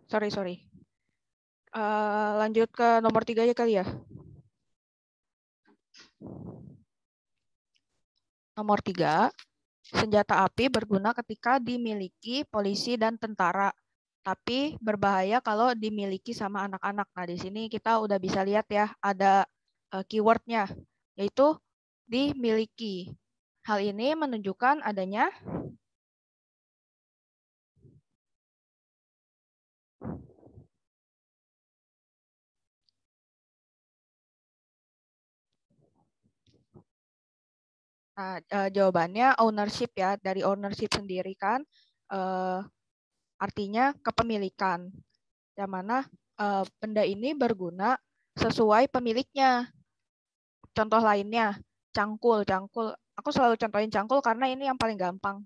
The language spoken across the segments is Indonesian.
Sorry. Lanjut ke nomor 3 ya kali ya. Nomor 3, senjata api berguna ketika dimiliki polisi dan tentara, tapi berbahaya kalau dimiliki sama anak-anak. Nah, di sini kita udah bisa lihat ya, ada keywordnya, yaitu dimiliki. Hal ini menunjukkan adanya jawabannya ownership ya, dari ownership sendiri kan artinya kepemilikan. Yang mana benda ini berguna sesuai pemiliknya. Contoh lainnya, cangkul. Aku selalu contohin cangkul karena ini yang paling gampang.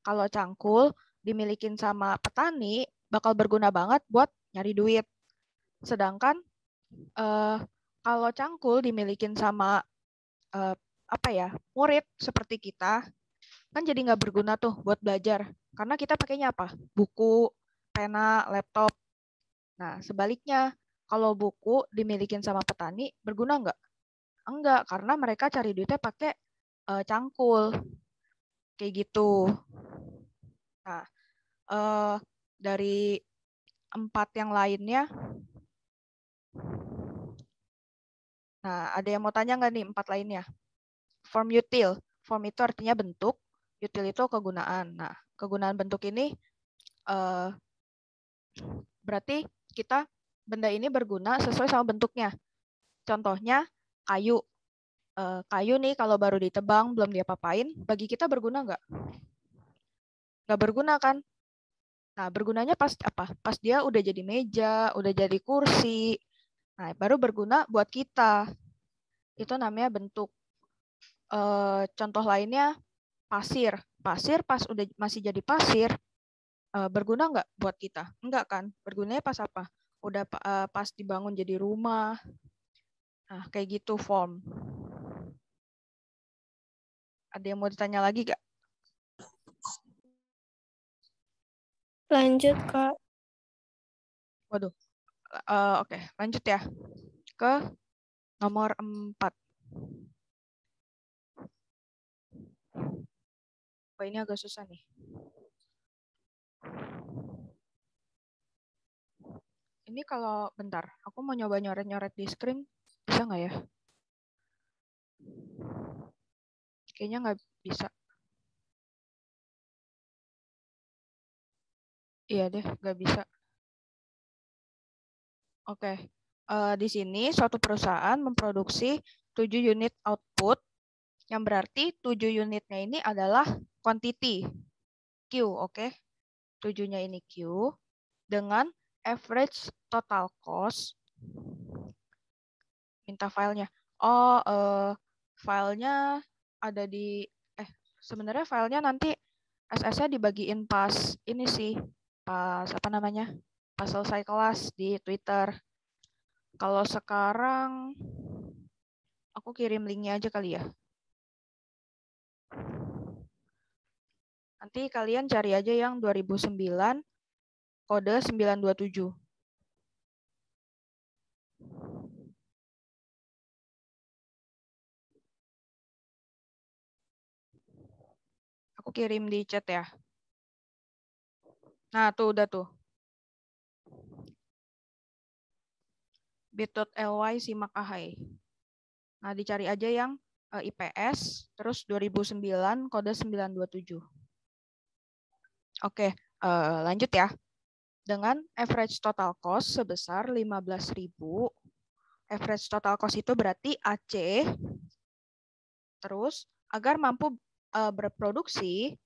Kalau cangkul dimilikin sama petani, bakal berguna banget buat nyari duit. Sedangkan kalau cangkul dimilikin sama murid seperti kita, kan jadi nggak berguna tuh buat belajar. Karena kita pakainya apa? Buku, pena, laptop. Nah, sebaliknya, kalau buku dimilikin sama petani, berguna nggak? Enggak, karena mereka cari duitnya pakai cangkul. Kayak gitu. Nah, dari 4 yang lainnya, nah ada yang mau tanya nggak nih 4 lainnya? Form util. Form itu artinya bentuk, util itu kegunaan. Nah, kegunaan bentuk ini berarti benda ini berguna sesuai sama bentuknya. Contohnya kayu. Kayu nih kalau baru ditebang, belum diapa-apain, bagi kita berguna nggak? Nggak berguna kan? Nah, bergunanya pas apa? Pas dia udah jadi meja, udah jadi kursi. Nah, baru berguna buat kita. Itu namanya bentuk. Contoh lainnya pasir. Pasir pas udah masih jadi pasir, berguna nggak buat kita? Enggak kan? Bergunanya pas apa? Udah pas dibangun jadi rumah. Nah, kayak gitu form. Ada yang mau ditanya lagi nggak? Lanjut, Kak. Waduh. Oke, lanjut ya. Ke nomor 4. Oh, ini agak susah nih. Ini kalau bentar, aku mau nyoba nyoret-nyoret di screen, bisa nggak ya? Kayaknya nggak bisa. Iya deh, nggak bisa. Oke. Di sini suatu perusahaan memproduksi 7 unit output, yang berarti 7 unitnya ini adalah quantity, Q, oke? 7-nya ini Q, dengan average total cost, minta filenya. Oh, filenya ada di, sebenarnya filenya nanti SS-nya dibagiin pas ini sih, pas apa namanya, pas selesai kelas di Twitter. Kalau sekarang aku kirim linknya aja kali ya. Nanti kalian cari aja yang 2009 kode 927. Aku kirim di chat ya. Nah, tuh udah tuh. bit.ly simak ahai. Nah, dicari aja yang IPS, terus 2009 kode 927. Oke, lanjut ya. Dengan average total cost sebesar 15.000. Average total cost itu berarti AC. Terus, agar mampu berproduksi,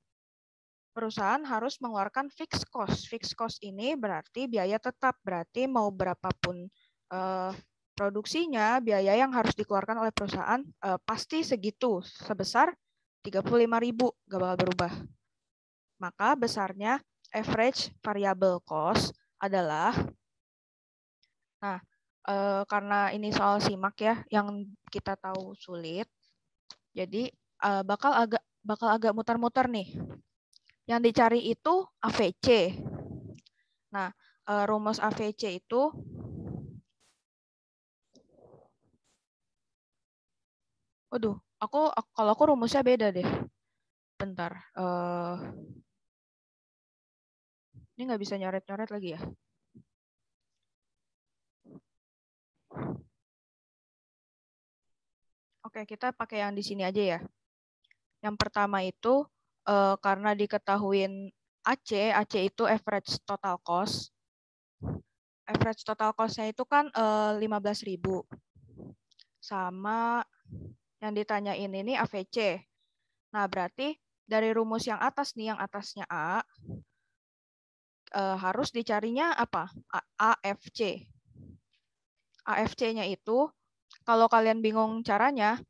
perusahaan harus mengeluarkan fixed cost. Fixed cost ini berarti biaya tetap, berarti mau berapapun produksinya, biaya yang harus dikeluarkan oleh perusahaan pasti segitu, sebesar 35.000, gak bakal berubah. Maka besarnya average variable cost adalah, nah karena ini soal simak ya, yang kita tahu sulit, jadi bakal agak muter-muter nih. Yang dicari itu AVC. Nah, rumus AVC itu waduh, kalau aku rumusnya beda deh. Bentar. Ini nggak bisa nyoret-nyoret lagi ya. Oke, kita pakai yang di sini aja ya. Yang pertama itu karena diketahuin AC itu average total cost. Average total cost-nya itu kan 15.000. Sama yang ditanyain ini AVC. Nah, berarti dari rumus yang atas nih, yang atasnya A, harus dicarinya apa? AFC. AFC-nya itu, kalau kalian bingung caranya,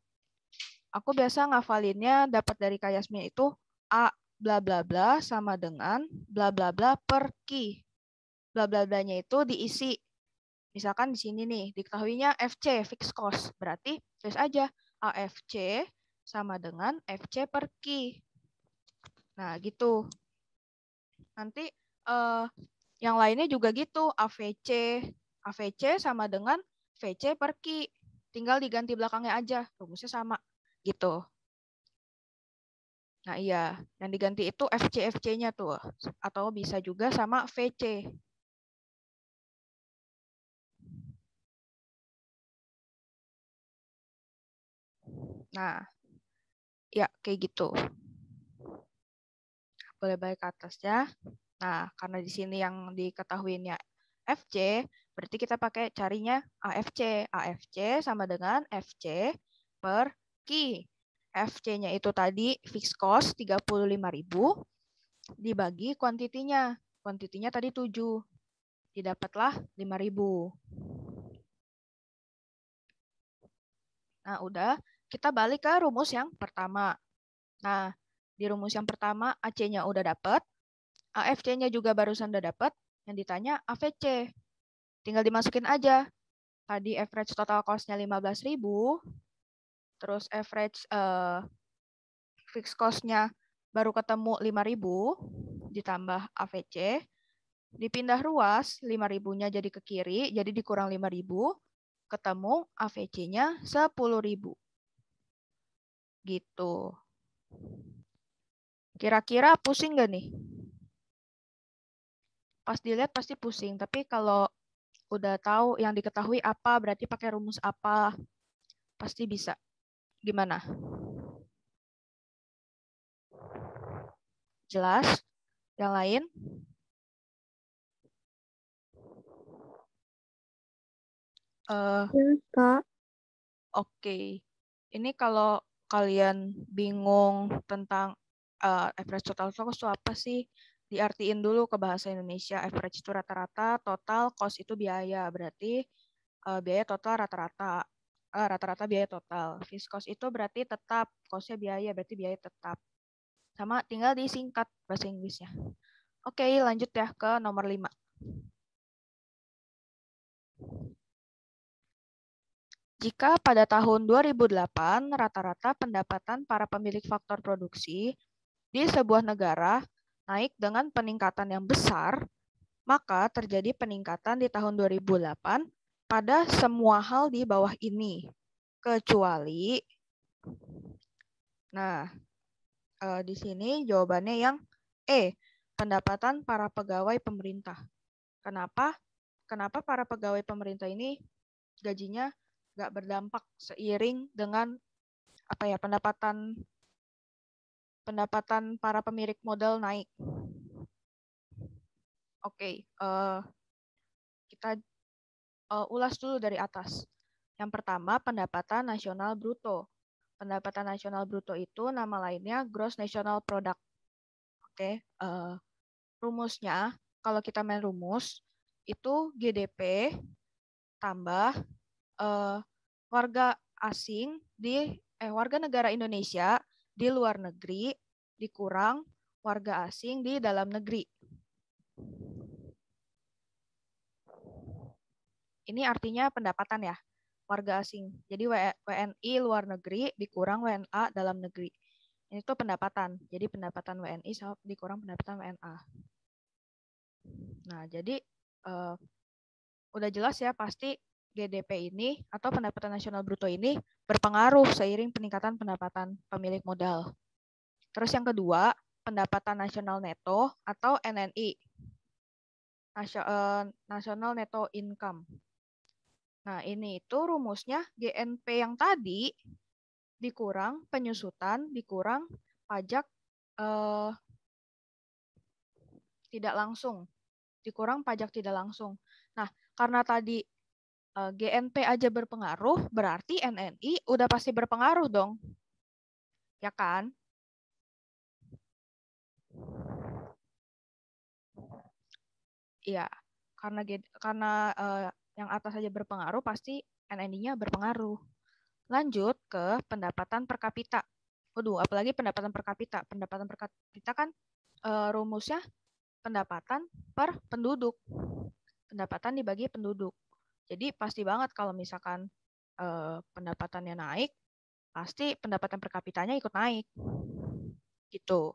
aku biasa ngafalinnya dapat dari Kak Yasmin itu A bla bla bla sama dengan bla bla bla per Q. Bla bla blanya itu diisi. Misalkan di sini nih, diketahuinya FC, fixed cost. Berarti tulis aja AFC sama dengan FC per Q. Nah, gitu. Nanti yang lainnya juga gitu, AVC sama dengan VC per Q. Tinggal diganti belakangnya aja, rumusnya sama gitu. Nah iya, yang diganti itu FC-nya tuh, atau bisa juga sama VC. Nah, ya kayak gitu. Boleh balik ke atasnya. Nah, karena di sini yang diketahuinya FC, berarti kita pakai carinya AFC. AFC sama dengan FC per Q. FC-nya itu tadi fixed cost 35.000 dibagi kuantitinya. Kuantitinya tadi 7. Didapatlah 5.000. Nah, udah. Kita balik ke rumus yang pertama. Nah, di rumus yang pertama AC-nya udah dapet. AFC-nya juga barusan udah dapet. Yang ditanya AVC. Tinggal dimasukin aja. Tadi average total cost-nya 15.000. Terus average fixed cost-nya baru ketemu 5.000. Ditambah AVC. Dipindah ruas, 5.000-nya jadi ke kiri. Jadi dikurang 5.000. Ketemu AVC-nya 10.000. Gitu. Kira-kira pusing nggak nih? Pas dilihat pasti pusing. Tapi kalau udah tahu yang diketahui apa, berarti pakai rumus apa, pasti bisa. Gimana? Jelas? Yang lain? Kak. Oke. Ini kalau kalian bingung tentang average total cost itu apa sih? Diartiin dulu ke bahasa Indonesia. Average itu rata-rata, total cost itu biaya. Berarti biaya total rata-rata. Rata-rata biaya total. Fixed cost itu berarti tetap. Cost-nya biaya, berarti biaya tetap. Sama tinggal disingkat bahasa Inggrisnya. Oke, lanjut ya ke nomor 5. Jika pada tahun 2008 rata-rata pendapatan para pemilik faktor produksi di sebuah negara naik dengan peningkatan yang besar, maka terjadi peningkatan di tahun 2008 pada semua hal di bawah ini, kecuali, nah di sini jawabannya yang E, pendapatan para pegawai pemerintah. Kenapa? Kenapa para pegawai pemerintah ini gajinya nggak berdampak seiring dengan apa ya pendapatan para pemilik modal naik. Oke, kita ulas dulu dari atas. Yang pertama, pendapatan nasional bruto. Pendapatan nasional bruto itu nama lainnya Gross National Product. Oke, rumusnya kalau kita main rumus itu GDP tambah warga asing warga negara Indonesia di luar negeri dikurang warga asing di dalam negeri. Ini artinya pendapatan ya, warga asing. Jadi WNI luar negeri dikurang WNA dalam negeri. Ini tuh pendapatan. Jadi pendapatan WNI dikurang pendapatan WNA. Nah, jadi udah jelas ya pasti GDP ini atau pendapatan nasional bruto ini berpengaruh seiring peningkatan pendapatan pemilik modal. Terus yang kedua, pendapatan nasional neto atau NNI. National Netto Income. Nah, ini itu rumusnya GNP yang tadi dikurang penyusutan, dikurang pajak tidak langsung. Dikurang pajak tidak langsung. Nah, karena tadi GNP aja berpengaruh, berarti NNI udah pasti berpengaruh dong. Ya kan? Iya, karena yang atas saja berpengaruh, pasti NNI-nya berpengaruh. Lanjut ke pendapatan per kapita. Waduh, apalagi pendapatan per kapita. Pendapatan per kapita kan rumusnya pendapatan per penduduk. Pendapatan dibagi penduduk. Jadi pasti banget kalau misalkan pendapatannya naik, pasti pendapatan per kapitanya ikut naik. Gitu.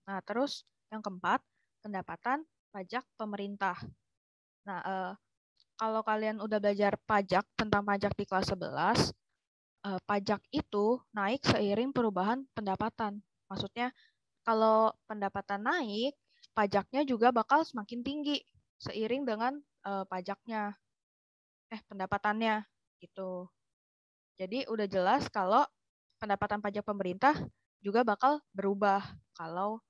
Nah, terus yang keempat, pendapatan pajak pemerintah. Nah, kalau kalian udah belajar pajak, tentang pajak di kelas 11, pajak itu naik seiring perubahan pendapatan. Maksudnya, kalau pendapatan naik, pajaknya juga bakal semakin tinggi seiring dengan pendapatannya gitu. Jadi udah jelas kalau pendapatan pajak pemerintah juga bakal berubah kalau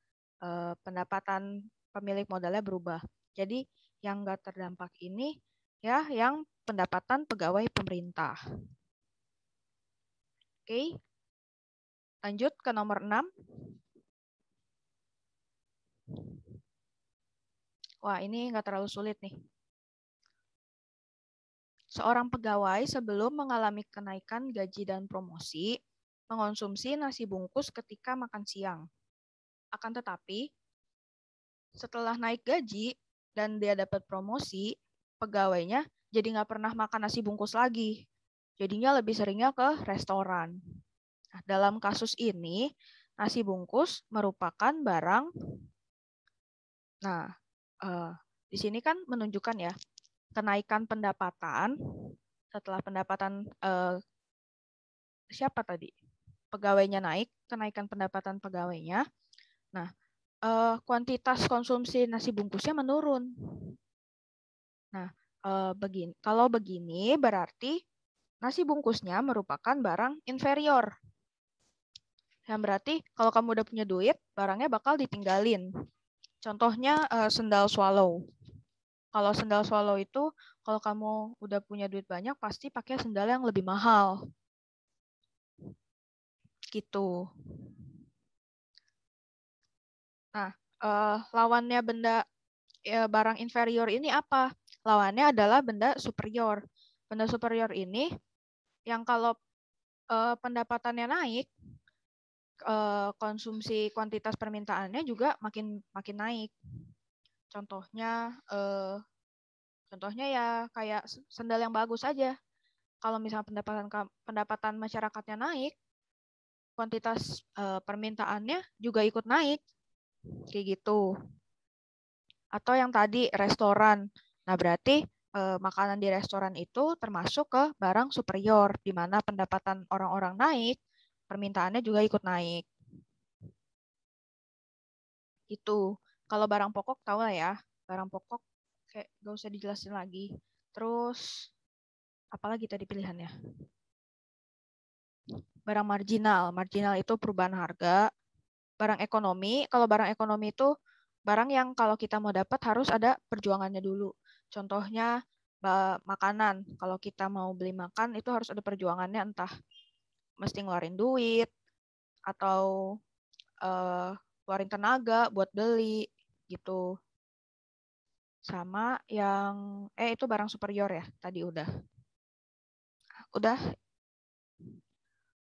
pendapatan pemilik modalnya berubah. Jadi yang nggak terdampak ini ya yang pendapatan pegawai pemerintah. Oke, lanjut ke nomor 6. Wah, ini nggak terlalu sulit nih. Seorang pegawai sebelum mengalami kenaikan gaji dan promosi, mengonsumsi nasi bungkus ketika makan siang. Akan tetapi, setelah naik gaji dan dia dapat promosi, pegawainya jadi nggak pernah makan nasi bungkus lagi. Jadinya lebih seringnya ke restoran. Nah, dalam kasus ini, nasi bungkus merupakan barang. Nah, di sini kan menunjukkan ya, kenaikan pendapatan setelah pendapatan siapa tadi? Pegawainya naik, kenaikan pendapatan pegawainya. Nah, kuantitas konsumsi nasi bungkusnya menurun. Nah, kalau begini berarti nasi bungkusnya merupakan barang inferior. Yang berarti kalau kamu udah punya duit, barangnya bakal ditinggalin. Contohnya sendal swallow. Kalau sendal swallow itu, kalau kamu udah punya duit banyak, pasti pakai sendal yang lebih mahal. Gitu. Nah, lawannya barang inferior ini apa? Lawannya adalah benda superior. Benda superior ini yang kalau pendapatannya naik, konsumsi kuantitas permintaannya juga makin naik. Contohnya ya kayak sendal yang bagus aja. Kalau misalnya pendapatan masyarakatnya naik, kuantitas permintaannya juga ikut naik. Kayak gitu. Atau yang tadi restoran. Nah, berarti makanan di restoran itu termasuk ke barang superior, di mana pendapatan orang-orang naik, permintaannya juga ikut naik. Itu. Kalau barang pokok tahu lah ya, barang pokok kayak gak usah dijelasin lagi. Terus apalagi tadi pilihannya? Barang marginal. Marginal itu perubahan harga. Barang ekonomi, kalau barang ekonomi itu barang yang kalau kita mau dapat harus ada perjuangannya dulu. Contohnya makanan. Kalau kita mau beli makan itu harus ada perjuangannya, entah mesti ngeluarin duit atau keluarin tenaga buat beli gitu. Sama yang itu barang superior ya, tadi udah. Udah.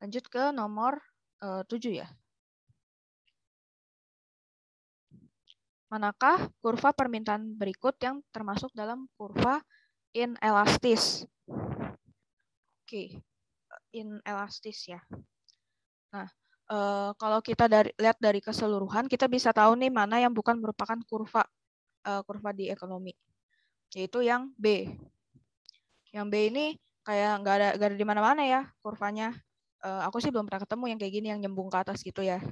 Lanjut ke nomor 7 ya. Manakah kurva permintaan berikut yang termasuk dalam kurva inelastis? Oke, inelastis ya. Nah, kalau kita lihat dari keseluruhan, kita bisa tahu nih mana yang bukan merupakan kurva di ekonomi, yaitu yang B. Yang B ini kayak nggak ada di mana-mana ya kurvanya. Aku sih belum pernah ketemu yang kayak gini yang nyembung ke atas gitu ya.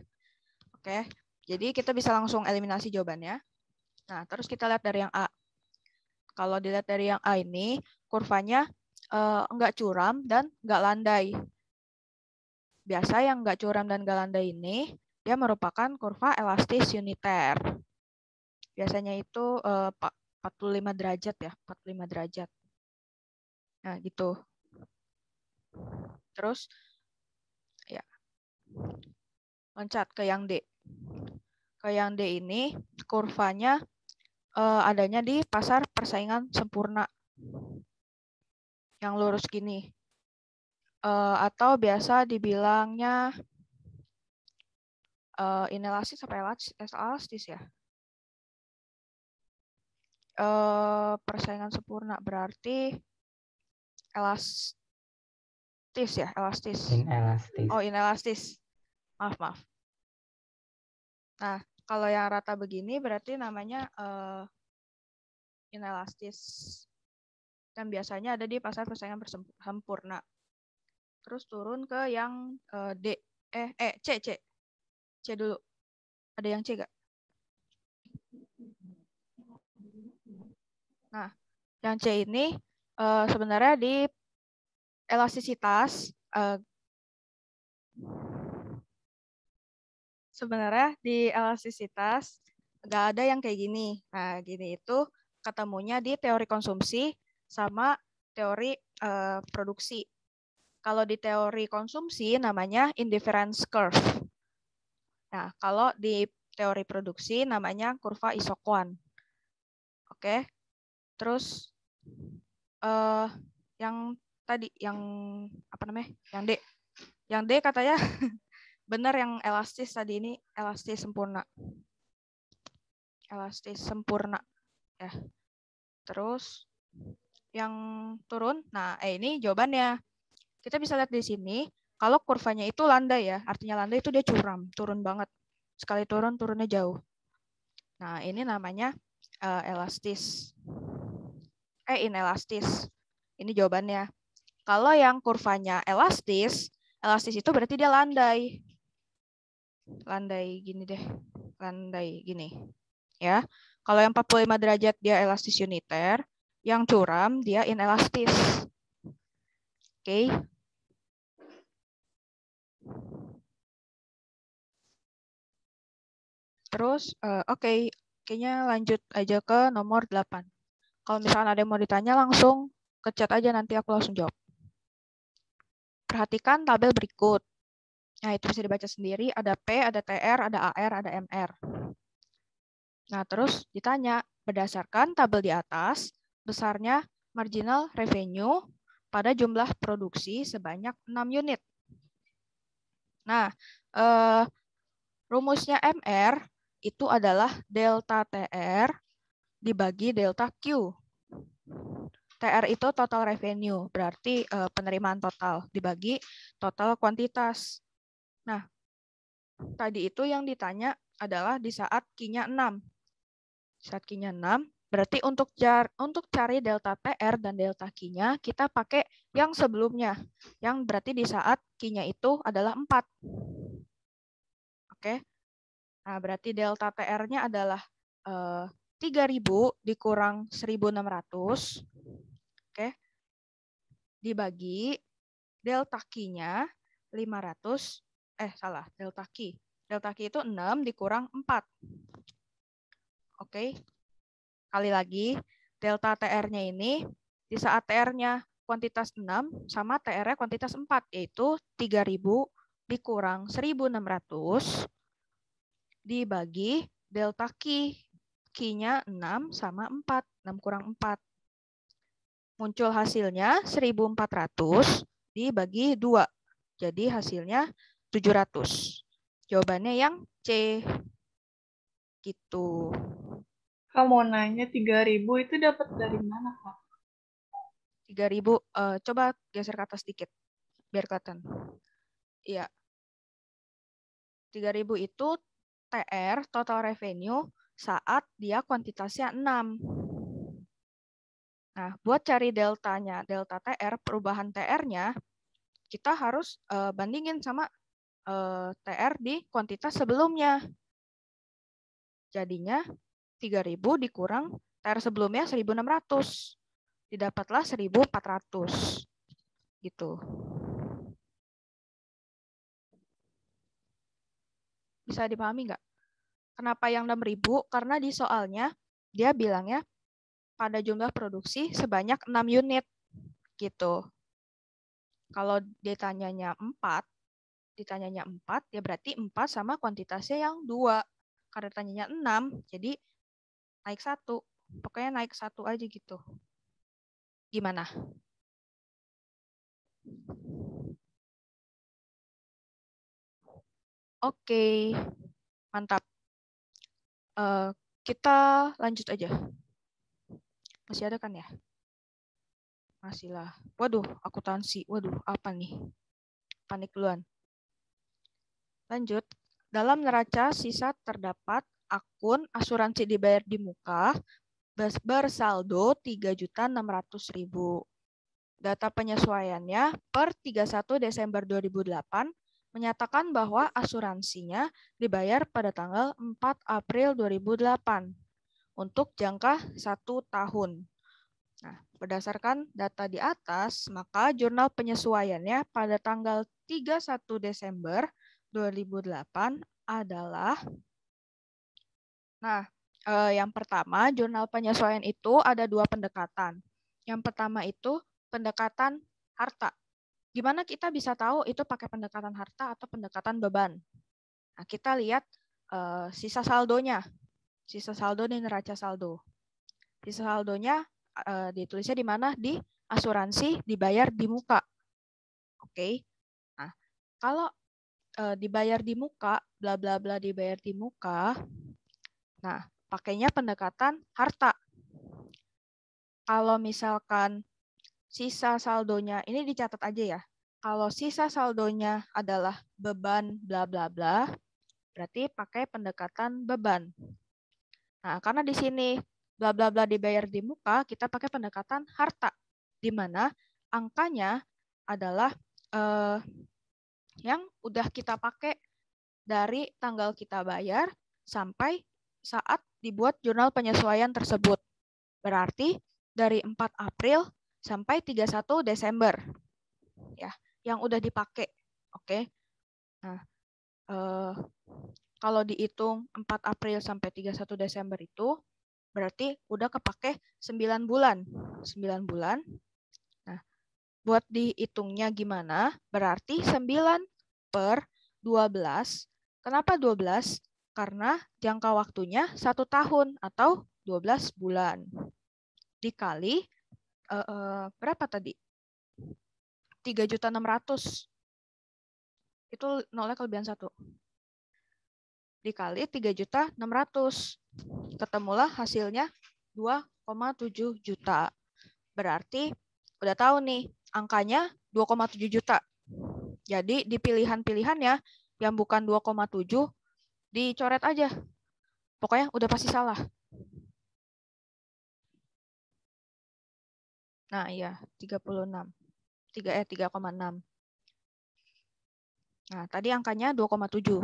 Oke, jadi kita bisa langsung eliminasi jawabannya. Nah, terus kita lihat dari yang A. Kalau dilihat dari yang A ini, kurvanya nggak curam dan nggak landai. Biasa yang nggak curam dan nggak landai ini, dia merupakan kurva elastis uniter. Biasanya itu 45 derajat ya, 45 derajat. Nah, gitu. Terus, ya, loncat ke yang D. Ke yang D ini, kurvanya adanya di pasar persaingan sempurna. Yang lurus gini. Atau biasa dibilangnya inelastis apa elastis ya? Persaingan sempurna berarti elastis ya, elastis. Inelastis. Oh, inelastis. Maaf. Nah, kalau yang rata begini berarti namanya inelastis. Dan biasanya ada di pasar persaingan sempurna. Terus turun ke yang D. C dulu. Ada yang C gak? Nah, yang C ini sebenarnya di elastisitas nggak ada yang kayak gini. Nah, gini itu ketemunya di teori konsumsi sama teori produksi. Kalau di teori konsumsi namanya indifference curve. Nah, kalau di teori produksi namanya kurva isoquant. Oke. Terus yang tadi yang apa namanya? Yang D. Yang D katanya benar yang elastis tadi ini elastis sempurna. Elastis sempurna ya. Terus yang turun. Nah, ini jawabannya. Kita bisa lihat di sini kalau kurvanya itu landai ya. Artinya landai itu dia curam, turun banget. Sekali turun, turunnya jauh. Nah, ini namanya elastis. Inelastis. Ini jawabannya. Kalau yang kurvanya elastis itu berarti dia landai. Landai gini deh. Landai gini. Ya. Kalau yang 45 derajat dia elastis uniter, yang curam dia inelastis. Oke. Terus kayaknya lanjut aja ke nomor 8. Kalau misalkan ada yang mau ditanya langsung ke chat aja, nanti aku langsung jawab. Perhatikan tabel berikut. Nah, itu bisa dibaca sendiri. Ada P, ada TR, ada AR, ada MR. Nah, terus ditanya, berdasarkan tabel di atas, besarnya marginal revenue pada jumlah produksi sebanyak 6 unit. Nah, rumusnya MR itu adalah delta TR dibagi delta Q. TR itu total revenue, berarti penerimaan total dibagi total kuantitas. Nah, tadi itu yang ditanya adalah di saat Q-nya 6. Saat Q-nya 6, berarti untuk cari delta TR dan delta Q-nya kita pakai yang sebelumnya, yang berarti di saat Q-nya itu adalah 4. Oke. Nah, berarti delta TR-nya adalah 3.000 dikurang 1.600. Oke. Dibagi delta Q-nya 500. Delta Q. Delta Q itu 6 dikurang 4. Oke. Kali lagi, delta TR-nya ini di saat TR-nya kuantitas 6 sama TR-nya kuantitas 4, yaitu 3.000 dikurang 1.600 dibagi delta Q. Q-nya 6 sama 4. 6 kurang 4. Muncul hasilnya 1.400 dibagi 2. Jadi hasilnya 700. Jawabannya yang C. Gitu. Kak mau nanya 3.000 itu dapat dari mana, Kak? 3.000. Coba geser ke atas sedikit biar kelihatan. Iya. 3.000 itu TR, total revenue, saat dia kuantitasnya 6. Nah, buat cari deltanya, delta TR, perubahan TR-nya, kita harus bandingin sama TR di kuantitas sebelumnya. Jadinya 3.000 dikurang TR sebelumnya 1.600. Didapatlah 1.400. Gitu. Bisa dipahami nggak? Kenapa yang 6.000? Karena di soalnya dia bilangnya pada jumlah produksi sebanyak 6 unit. Gitu. Kalau ditanyanya 4, ya berarti 4 sama kuantitasnya yang 2. Karena ditanyanya 6, jadi naik 1. Pokoknya naik 1 aja gitu. Gimana? Oke, mantap. Kita lanjut aja. Masih ada kan ya? Masih lah. Waduh, akuntansi. Waduh, apa nih? Panik duluan. Lanjut. Dalam neraca sisa terdapat akun asuransi dibayar di muka bersaldo 3.600.000. Data penyesuaiannya per 31 Desember 2008 menyatakan bahwa asuransinya dibayar pada tanggal 4 April 2008 untuk jangka 1 tahun. Nah, berdasarkan data di atas, maka jurnal penyesuaiannya pada tanggal 31 Desember 2008 adalah, yang pertama, jurnal penyesuaian itu ada 2 pendekatan. Yang pertama itu pendekatan harta. Gimana kita bisa tahu itu pakai pendekatan harta atau pendekatan beban? Nah, kita lihat sisa saldonya. Sisa saldo di neraca saldo. Sisa saldonya ditulisnya di mana? Di asuransi dibayar di muka. Oke. Nah, kalau dibayar di muka, bla bla bla dibayar di muka, nah, pakainya pendekatan harta. Kalau misalkan sisa saldonya, ini dicatat aja ya. Kalau sisa saldonya adalah beban bla bla bla, berarti pakai pendekatan beban. Nah, karena di sini bla bla bla dibayar di muka, kita pakai pendekatan harta, di mana angkanya adalah yang udah kita pakai dari tanggal kita bayar sampai saat dibuat jurnal penyesuaian tersebut. Berarti dari 4 April sampai 31 Desember. Ya, yang udah dipakai. Oke. Nah, kalau dihitung 4 April sampai 31 Desember itu berarti udah kepake 9 bulan. 9 bulan. Nah, buat dihitungnya gimana? Berarti 9 per 12. Kenapa 12? Karena jangka waktunya 1 tahun atau 12 bulan. Dikali berapa tadi? 3.600.000. Itu nolnya kelebihan 1. Dikali 3.600.000. Ketemulah hasilnya 2,7 juta. Berarti udah tahu nih angkanya 2,7 juta. Jadi di pilihan-pilihannya yang bukan 2,7 dicoret aja. Pokoknya udah pasti salah. Nah, iya, 36. 3,6. Nah, tadi angkanya 2,7.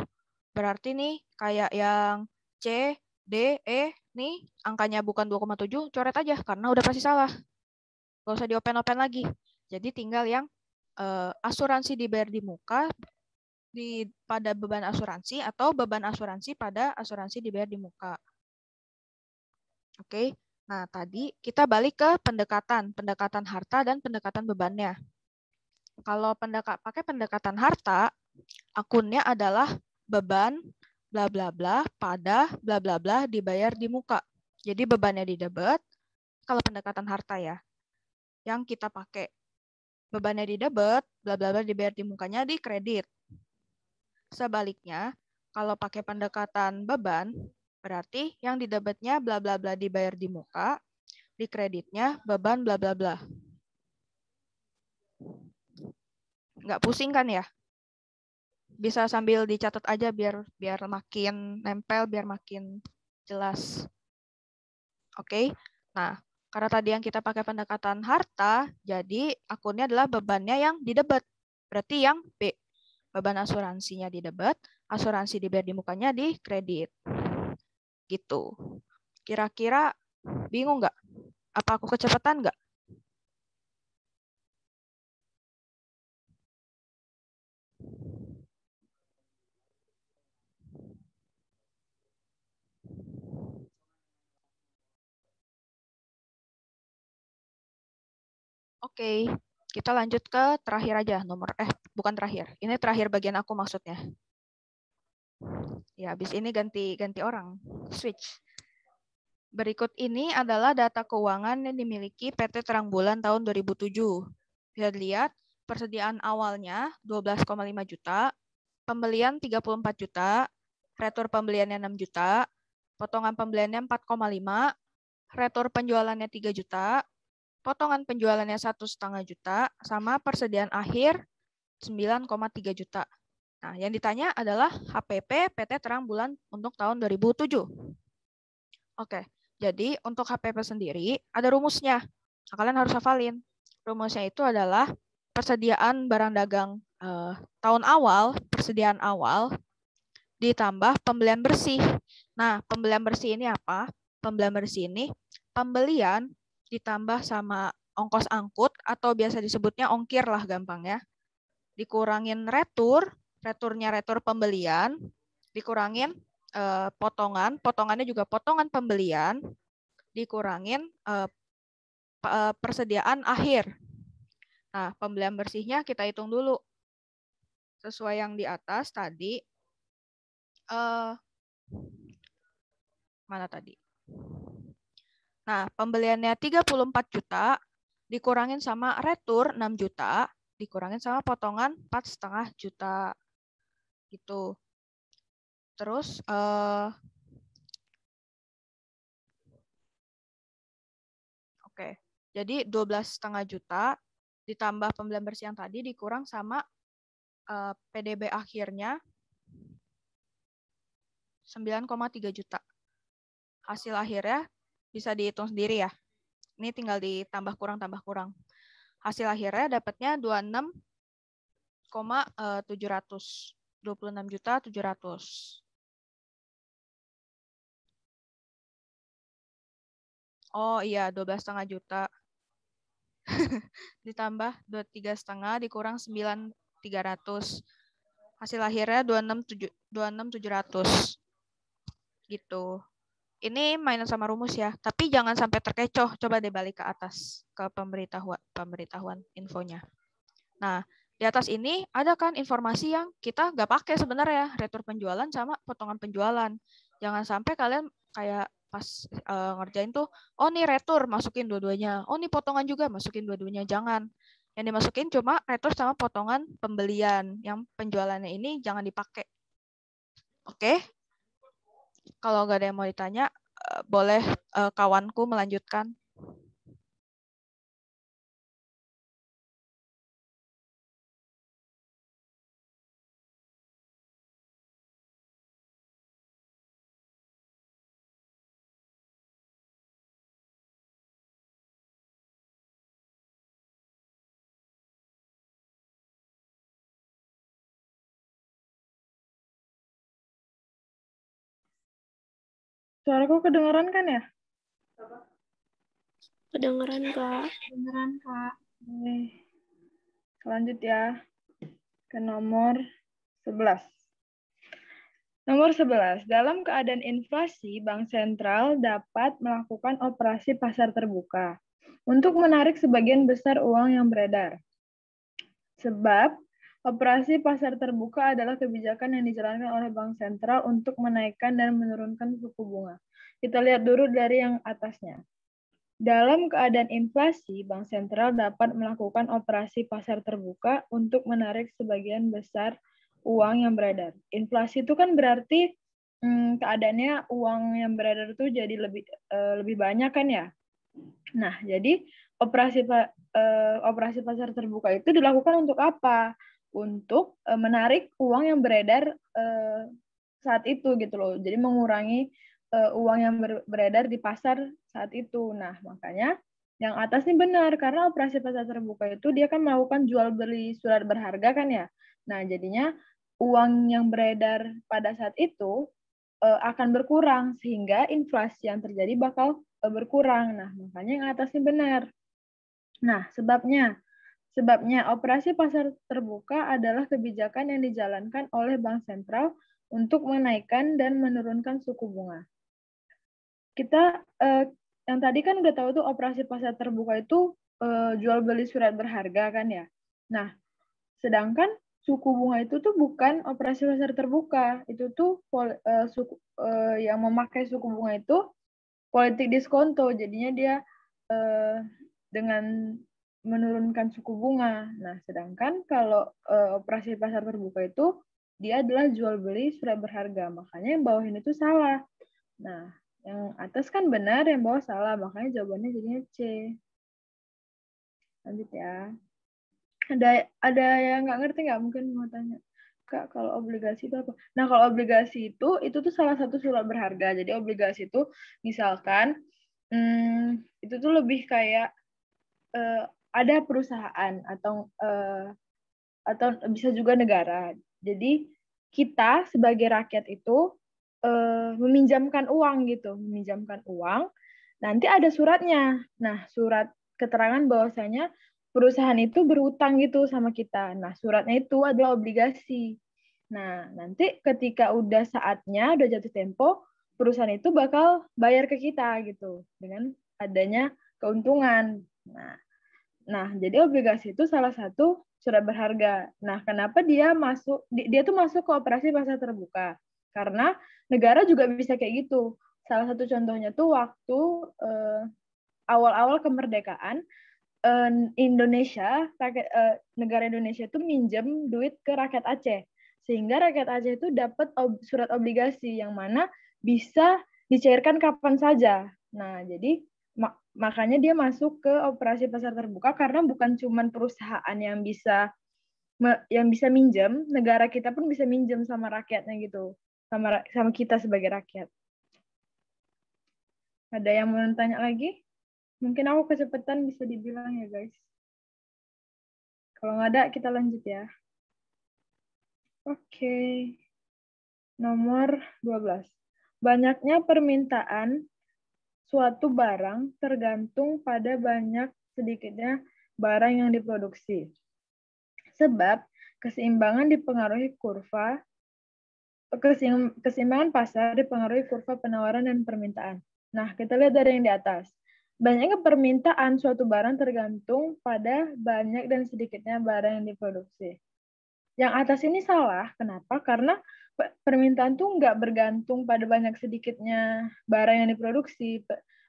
Berarti nih kayak yang C, D, E nih angkanya bukan 2,7, coret aja karena udah pasti salah. Gak usah diopen-open lagi. Jadi tinggal yang asuransi dibayar di muka pada beban asuransi atau beban asuransi pada asuransi dibayar di muka. Oke. Nah, tadi kita balik ke pendekatan harta dan pendekatan bebannya. Kalau pakai pendekatan harta, akunnya adalah beban bla bla bla pada bla bla bla dibayar di muka. Jadi bebannya di debit, kalau pendekatan harta ya. Yang kita pakai bebannya di debit, bla bla bla dibayar di mukanya di kredit. Sebaliknya, kalau pakai pendekatan beban, berarti yang di debitnya bla bla bla dibayar di muka, di kreditnya beban bla bla bla. Nggak pusing kan ya? Bisa sambil dicatat aja biar makin nempel, biar makin jelas. Oke. Nah, karena tadi yang kita pakai pendekatan harta, jadi akunnya adalah bebannya yang di debit. Berarti yang B. Beban asuransinya di debit, asuransi dibayar di mukanya di kredit. Gitu. Kira-kira bingung nggak? Apa aku kecepatan nggak? Oke, kita lanjut ke terakhir aja. Bukan terakhir. Ini terakhir bagian aku maksudnya. Ya, habis ini ganti orang. Switch. Berikut ini adalah data keuangan yang dimiliki PT Terang Bulan tahun 2007. Bisa dilihat, persediaan awalnya 12,5 juta, pembelian 34 juta, retur pembeliannya 6 juta, potongan pembeliannya 4,5, retur penjualannya 3 juta, potongan penjualannya 1,5 juta, sama persediaan akhir 9,3 juta. Nah, yang ditanya adalah HPP PT Terang Bulan untuk tahun 2007. Oke, jadi untuk HPP sendiri ada rumusnya. Nah, kalian harus hafalin. Rumusnya itu adalah persediaan barang dagang tahun awal, persediaan awal, ditambah pembelian bersih. Nah, pembelian bersih ini apa? Pembelian bersih ini pembelian ditambah sama ongkos angkut atau biasa disebutnya ongkir lah gampangnya. Dikurangin returnya retur pembelian, dikurangin potongannya juga potongan pembelian, dikurangin persediaan akhir. Nah, pembelian bersihnya kita hitung dulu. Sesuai yang di atas tadi, mana tadi? Nah, pembeliannya 34 juta, dikurangin sama retur 6 juta, dikurangin sama potongan 4,5 juta. Gitu. Terus, oke. Jadi 12,5 juta ditambah pembelian bersih yang tadi dikurang sama PDB akhirnya 9,3 juta. Hasil akhirnya bisa dihitung sendiri ya. Ini tinggal ditambah kurang, tambah kurang. Hasil akhirnya dapatnya 26,700. 26.700. Oh iya, 12,5 juta. Ditambah 23,5 dikurang 9.300. Hasil akhirnya 26.700. Gitu. Ini mainan sama rumus ya, tapi jangan sampai terkecoh. Coba deh balik ke atas, ke pemberitahuan infonya. Nah, di atas ini ada kan informasi yang kita nggak pakai sebenarnya, retur penjualan sama potongan penjualan. Jangan sampai kalian kayak pas ngerjain tuh, oh nih retur, masukin dua-duanya. Oh nih potongan juga, masukin dua-duanya. Jangan. Yang dimasukin cuma retur sama potongan pembelian. Yang penjualannya ini jangan dipakai. Oke? Kalau nggak ada yang mau ditanya, boleh kawanku melanjutkan. Suaraku kedengeran kan ya? Kedengeran, Kak. Kedengeran, Kak. Oke. Lanjut ya ke nomor 11. Nomor 11. Dalam keadaan inflasi, Bank Sentral dapat melakukan operasi pasar terbuka untuk menarik sebagian besar uang yang beredar. Sebab operasi pasar terbuka adalah kebijakan yang dijalankan oleh Bank Sentral untuk menaikkan dan menurunkan suku bunga. Kita lihat dulu dari yang atasnya. Dalam keadaan inflasi, Bank Sentral dapat melakukan operasi pasar terbuka untuk menarik sebagian besar uang yang beredar. Inflasi itu kan berarti keadaannya uang yang beredar itu jadi lebih banyak kan ya. Nah, jadi operasi pasar terbuka itu dilakukan untuk apa? untuk menarik uang yang beredar saat itu gitu loh. Jadi mengurangi uang yang beredar di pasar saat itu. Nah, makanya yang atas ini benar, karena operasi pasar terbuka itu dia kan melakukan jual beli surat berharga kan ya. Nah, jadinya uang yang beredar pada saat itu akan berkurang, sehingga inflasi yang terjadi bakal berkurang. Nah, makanya yang atas ini benar. Nah, sebabnya operasi pasar terbuka adalah kebijakan yang dijalankan oleh Bank Sentral untuk menaikkan dan menurunkan suku bunga. Kita yang tadi kan udah tahu tuh operasi pasar terbuka itu jual beli surat berharga kan ya. Nah, sedangkan suku bunga itu tuh bukan operasi pasar terbuka, itu tuh yang memakai suku bunga itu politik diskonto. Jadinya dia dengan menurunkan suku bunga. Nah, sedangkan kalau operasi pasar terbuka itu dia adalah jual beli surat berharga. Makanya yang bawah ini tuh salah. Nah, yang atas kan benar, yang bawah salah. Makanya jawabannya jadinya C. Lanjut ya. Ada yang nggak ngerti nggak? Mungkin mau tanya. Kak, kalau obligasi itu apa? Nah, kalau obligasi itu tuh salah satu surat berharga. Jadi obligasi itu misalkan itu tuh lebih kayak ada perusahaan atau bisa juga negara. Jadi kita sebagai rakyat itu meminjamkan uang gitu, meminjamkan uang. Nanti ada suratnya. Nah, surat keterangan bahwasanya perusahaan itu berhutang gitu sama kita. Nah, suratnya itu adalah obligasi. Nah, nanti ketika udah saatnya, udah jatuh tempo, perusahaan itu bakal bayar ke kita gitu dengan adanya keuntungan. Nah, jadi obligasi itu salah satu surat berharga. Nah, kenapa dia tuh masuk ke operasi pasar terbuka? Karena negara juga bisa kayak gitu. Salah satu contohnya tuh waktu awal-awal kemerdekaan Indonesia, negara Indonesia itu minjem duit ke rakyat Aceh. Sehingga rakyat Aceh itu dapat surat obligasi yang mana bisa dicairkan kapan saja. Nah, jadi makanya dia masuk ke operasi pasar terbuka karena bukan cuma perusahaan yang bisa minjem, negara kita pun bisa minjem sama rakyatnya gitu, sama kita sebagai rakyat. Ada yang mau tanya lagi? Mungkin aku kecepatan bisa dibilang ya guys. Kalau nggak ada kita lanjut ya. Oke. Nomor 12. Banyaknya permintaan suatu barang tergantung pada banyak sedikitnya barang yang diproduksi. Sebab keseimbangan pasar dipengaruhi kurva penawaran dan permintaan. Nah, kita lihat dari yang di atas. Banyaknya permintaan suatu barang tergantung pada banyak dan sedikitnya barang yang diproduksi. Yang atas ini salah. Kenapa? Karena permintaan tuh nggak bergantung pada banyak sedikitnya barang yang diproduksi.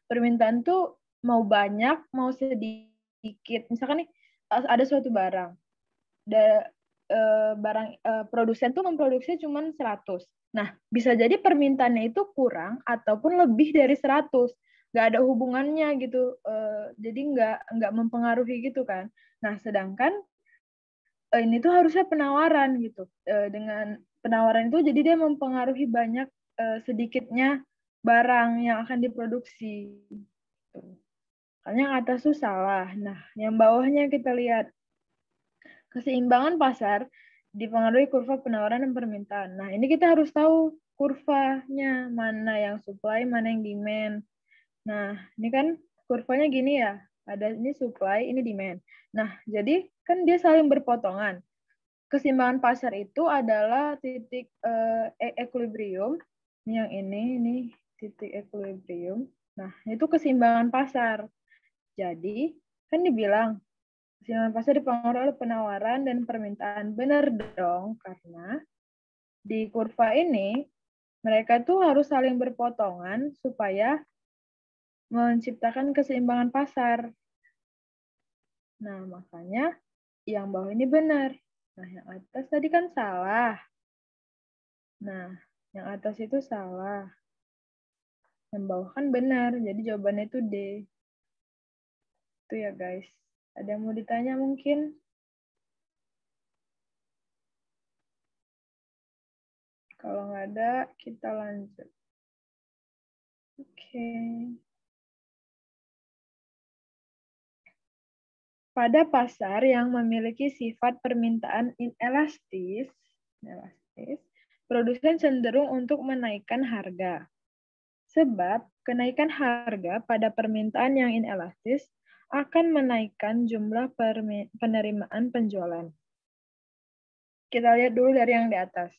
Permintaan tuh mau banyak, mau sedikit. Misalkan nih, ada suatu barang. Produsen tuh memproduksi cuma 100. Nah, bisa jadi permintaannya itu kurang ataupun lebih dari 100. Nggak ada hubungannya gitu. Jadi nggak mempengaruhi gitu kan. Nah, sedangkan ini tuh harusnya penawaran gitu. Dengan penawaran itu jadi dia mempengaruhi banyak sedikitnya barang yang akan diproduksi. Makanya yang atas tuh salah. Nah, yang bawahnya kita lihat. Keseimbangan pasar dipengaruhi kurva penawaran dan permintaan. Nah, ini kita harus tahu kurvanya, mana yang supply, mana yang demand. Nah, ini kan kurvanya gini ya. Ada ini supply, ini demand. Nah, jadi kan dia saling berpotongan. Keseimbangan pasar itu adalah titik equilibrium. Yang ini titik equilibrium. Nah, itu keseimbangan pasar. Jadi, kan dibilang keseimbangan pasar dipengaruhi oleh penawaran dan permintaan. Benar dong, karena di kurva ini mereka tuh harus saling berpotongan supaya menciptakan keseimbangan pasar. Nah, makanya yang bawah ini benar. Nah, yang atas tadi kan salah. Nah, yang atas itu salah. Yang bawah kan benar, jadi jawabannya itu D. Itu ya guys. Ada yang mau ditanya mungkin? Kalau nggak ada, kita lanjut. Oke. Pada pasar yang memiliki sifat permintaan inelastis, produsen cenderung untuk menaikkan harga. Sebab kenaikan harga pada permintaan yang inelastis akan menaikkan jumlah penerimaan penjualan. Kita lihat dulu dari yang di atas.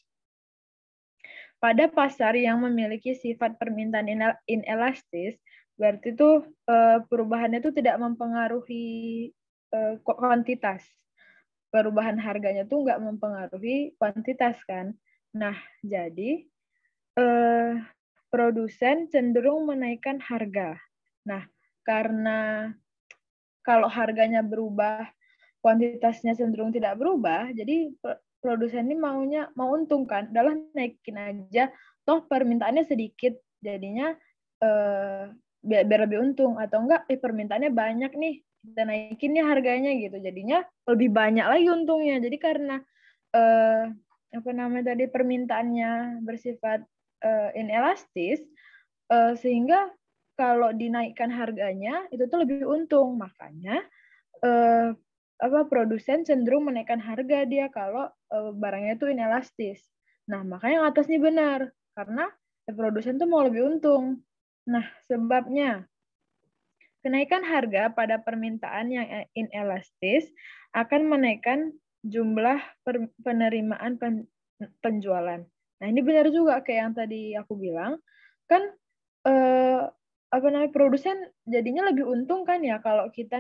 Pada pasar yang memiliki sifat permintaan inelastis, berarti itu perubahannya itu tidak mempengaruhi kuantitas. Perubahan harganya tuh nggak mempengaruhi kuantitas kan. Nah, jadi produsen cenderung menaikkan harga. Nah, karena kalau harganya berubah, kuantitasnya cenderung tidak berubah, jadi produsen ini mau untung kan, adalah naikin aja, toh permintaannya sedikit, jadinya biar lebih untung, atau enggak permintaannya banyak nih, kita naikin nih harganya gitu, jadinya lebih banyak lagi untungnya. Jadi karena apa namanya tadi, permintaannya bersifat inelastis, sehingga kalau dinaikkan harganya itu tuh lebih untung. Makanya produsen cenderung menaikkan harga dia kalau barangnya itu inelastis. Nah, makanya yang atas ini benar, karena produsen tuh mau lebih untung. Nah, sebabnya kenaikan harga pada permintaan yang inelastis akan menaikkan jumlah penerimaan penjualan. Nah, ini benar juga kayak yang tadi aku bilang, kan produsen jadinya lebih untung kan ya kalau kita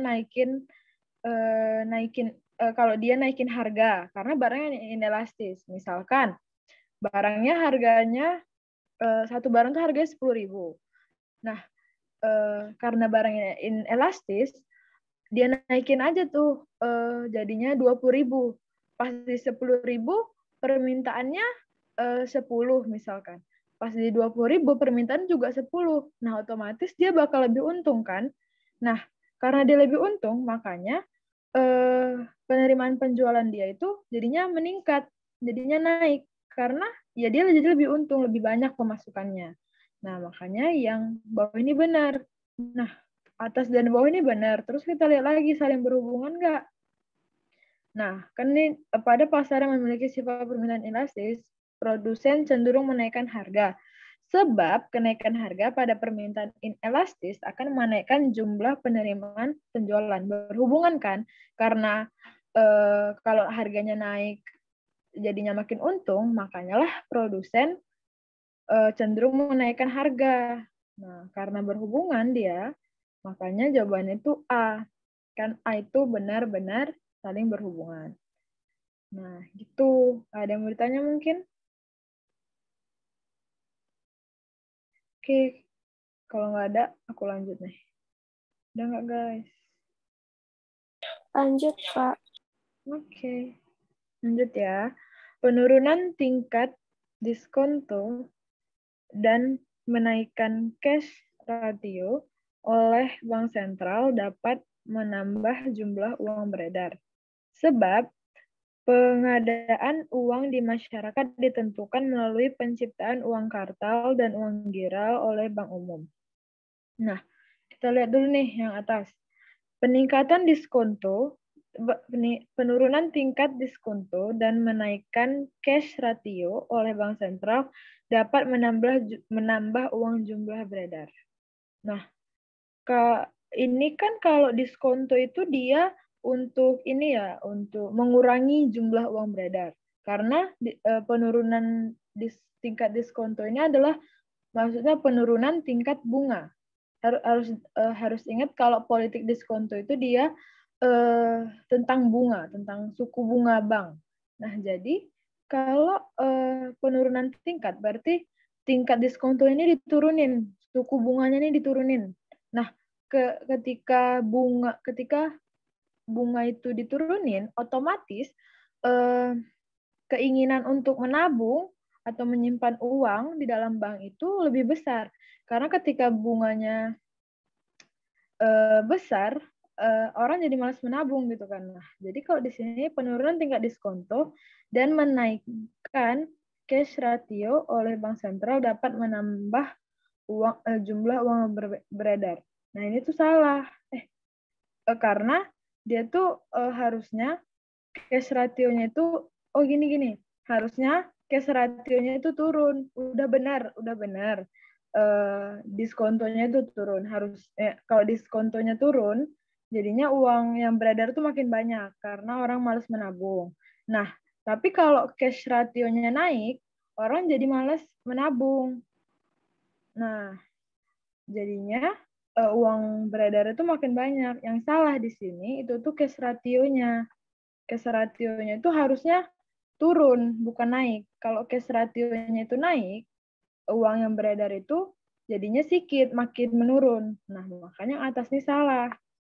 kalau dia naikin harga karena barangnya inelastis. Misalkan barangnya harganya satu barang tuh harganya 10.000. Nah, karena barangnya inelastis, dia naikin aja tuh jadinya 20.000. Pas di 10.000 permintaannya 10 misalkan. Pas di 20.000 permintaan juga 10. Nah, otomatis dia bakal lebih untung kan. Nah, karena dia lebih untung, makanya penerimaan penjualan dia itu jadinya meningkat, jadinya naik. Karena ya dia jadi lebih untung, lebih banyak pemasukannya. Nah, makanya yang bawah ini benar. Nah, atas dan bawah ini benar. Terus kita lihat lagi saling berhubungan nggak? Nah, kan ini pada pasar yang memiliki sifat permintaan inelastis, produsen cenderung menaikkan harga. Sebab kenaikan harga pada permintaan inelastis akan menaikkan jumlah penerimaan penjualan. Berhubungan kan? Karena kalau harganya naik jadinya makin untung, makanya lah produsen cenderung menaikkan harga. Nah, karena berhubungan dia, makanya jawabannya itu A. Kan A itu benar-benar saling berhubungan. Nah, gitu. Ada yang mau ditanya mungkin? Oke, kalau nggak ada, aku lanjut nih. Udah nggak, guys? Lanjut, Kak. Oke, lanjut ya. Penurunan tingkat diskonto dan menaikkan cash ratio oleh bank sentral dapat menambah jumlah uang beredar. Sebab pengadaan uang di masyarakat ditentukan melalui penciptaan uang kartal dan uang giral oleh bank umum. Nah, kita lihat dulu nih yang atas. Peningkatan diskonto, penurunan tingkat diskonto dan menaikkan cash ratio oleh bank sentral dapat menambah uang jumlah beredar. Nah, ini kan kalau diskonto itu dia untuk ini ya, untuk mengurangi jumlah uang beredar. Karena penurunan tingkat diskonto ini adalah maksudnya penurunan tingkat bunga. Harus ingat kalau politik diskonto itu dia tentang bunga, tentang suku bunga bank. Nah, jadi kalau penurunan tingkat berarti tingkat diskonto ini diturunin, suku bunganya ini diturunin. Nah, ketika bunga itu diturunin, otomatis keinginan untuk menabung atau menyimpan uang di dalam bank itu lebih besar. Karena ketika bunganya besar, orang jadi malas menabung gitu kan. Nah, jadi kalau di sini penurunan tingkat diskonto dan menaikkan cash ratio oleh bank sentral dapat menambah jumlah uang beredar. Nah, ini tuh salah. Karena dia tuh harusnya cash ratio-nya itu gini. Harusnya cash ratio-nya itu turun. Udah benar. Diskontonya itu turun. Kalau diskontonya turun, jadinya uang yang beredar tuh makin banyak karena orang malas menabung. Nah, tapi kalau cash ratio-nya naik, orang jadi malas menabung. Nah, jadinya uang beredar itu makin banyak. Yang salah di sini itu tuh cash ratio-nya. Cash ratio-nya itu harusnya turun, bukan naik. Kalau cash ratio-nya itu naik, uang yang beredar itu jadinya sedikit, makin menurun. Nah, makanya atas ini salah.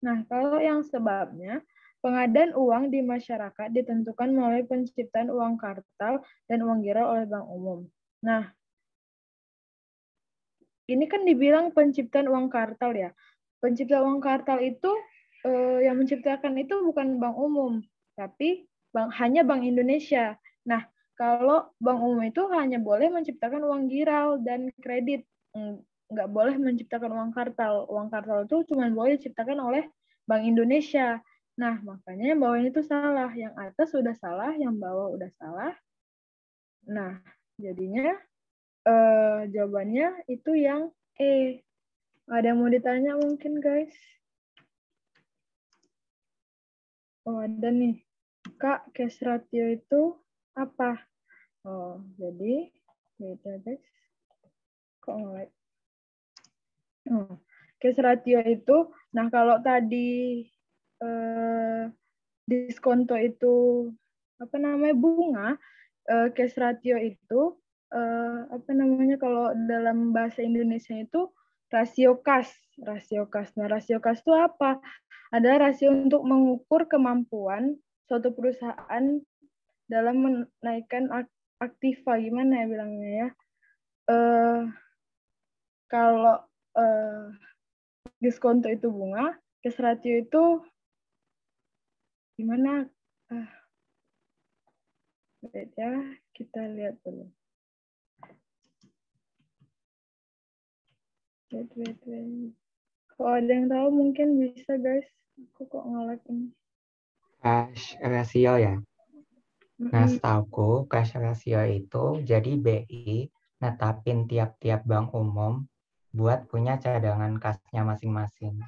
Nah, kalau yang sebabnya, pengadaan uang di masyarakat ditentukan melalui penciptaan uang kartal dan uang giral oleh bank umum. Nah, ini kan dibilang penciptaan uang kartal ya. Pencipta uang kartal itu yang menciptakan itu bukan bank umum, tapi hanya Bank Indonesia. Nah, kalau bank umum itu hanya boleh menciptakan uang giral dan kredit, nggak boleh menciptakan uang kartal. Uang kartal itu cuma boleh diciptakan oleh Bank Indonesia. Nah, makanya yang bawah ini tuh salah. Yang atas sudah salah, yang bawah udah salah. Nah, jadinya jawabannya itu yang E. Ada yang mau ditanya mungkin, guys? Oh, ada nih. Kak, cash ratio itu apa? Oh, jadi, beda, guys. Kok nge-lag? Oh, cash ratio itu, nah kalau tadi diskonto itu, apa namanya, bunga, cash ratio itu, apa namanya, kalau dalam bahasa Indonesia itu, rasio kas. Nah, rasio kas itu apa? Adalah rasio untuk mengukur kemampuan suatu perusahaan dalam menaikkan aktiva, gimana ya bilangnya ya? Kalau diskonto itu bunga, cash ratio itu gimana? Ya, kita lihat dulu. Wait. Kalau ada yang tahu mungkin bisa, guys. Aku kok nge-lag ini. Cash ratio ya. Nah, setauku cash ratio itu jadi BI netapin tiap-tiap bank umum buat punya cadangan kasnya masing-masing.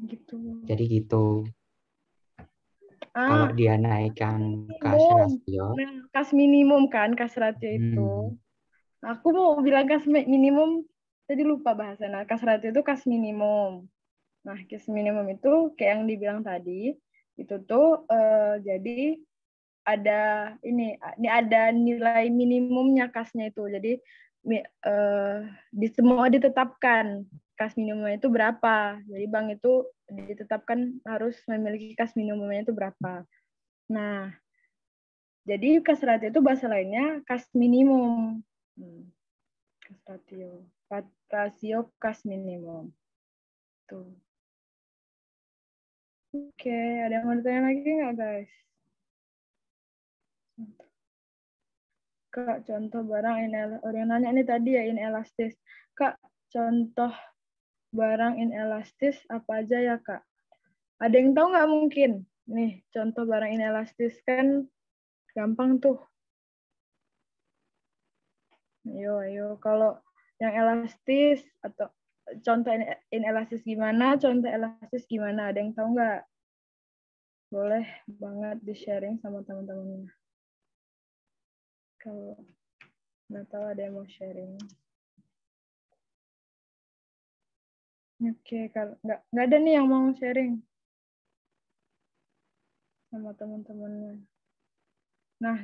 Gitu. Jadi gitu. Kalau dia naikkan cash ratio. Nah, kas minimum kan, kas ratio itu. Aku mau bilang kas minimum, tadi lupa bahasa. Nah, kas ratio itu kas minimum. Nah, kas minimum itu kayak yang dibilang tadi, itu tuh jadi ada ini ada nilai minimumnya kasnya itu. Jadi semua ditetapkan kas minimumnya itu berapa. Jadi bank itu ditetapkan harus memiliki kas minimumnya itu berapa. Nah, jadi kas ratio itu bahasa lainnya kas minimum. Kas ratio. Rasio kas minimum. Tuh. Oke, ada yang mau ditanya lagi nggak, guys? Kak, contoh barang yang nanya ini tadi ya, inelastis. Kak, contoh barang inelastis apa aja ya, Kak? Ada yang tahu nggak mungkin? Nih, contoh barang inelastis kan gampang tuh. Ayo. Kalau yang elastis atau contoh inelastis gimana, contoh elastis gimana? Ada yang tahu nggak? Boleh banget di-sharing sama teman-temannya. Kalau nggak tahu ada yang mau sharing. Oke, kalau nggak ada nih yang mau sharing sama teman-temannya. Nah,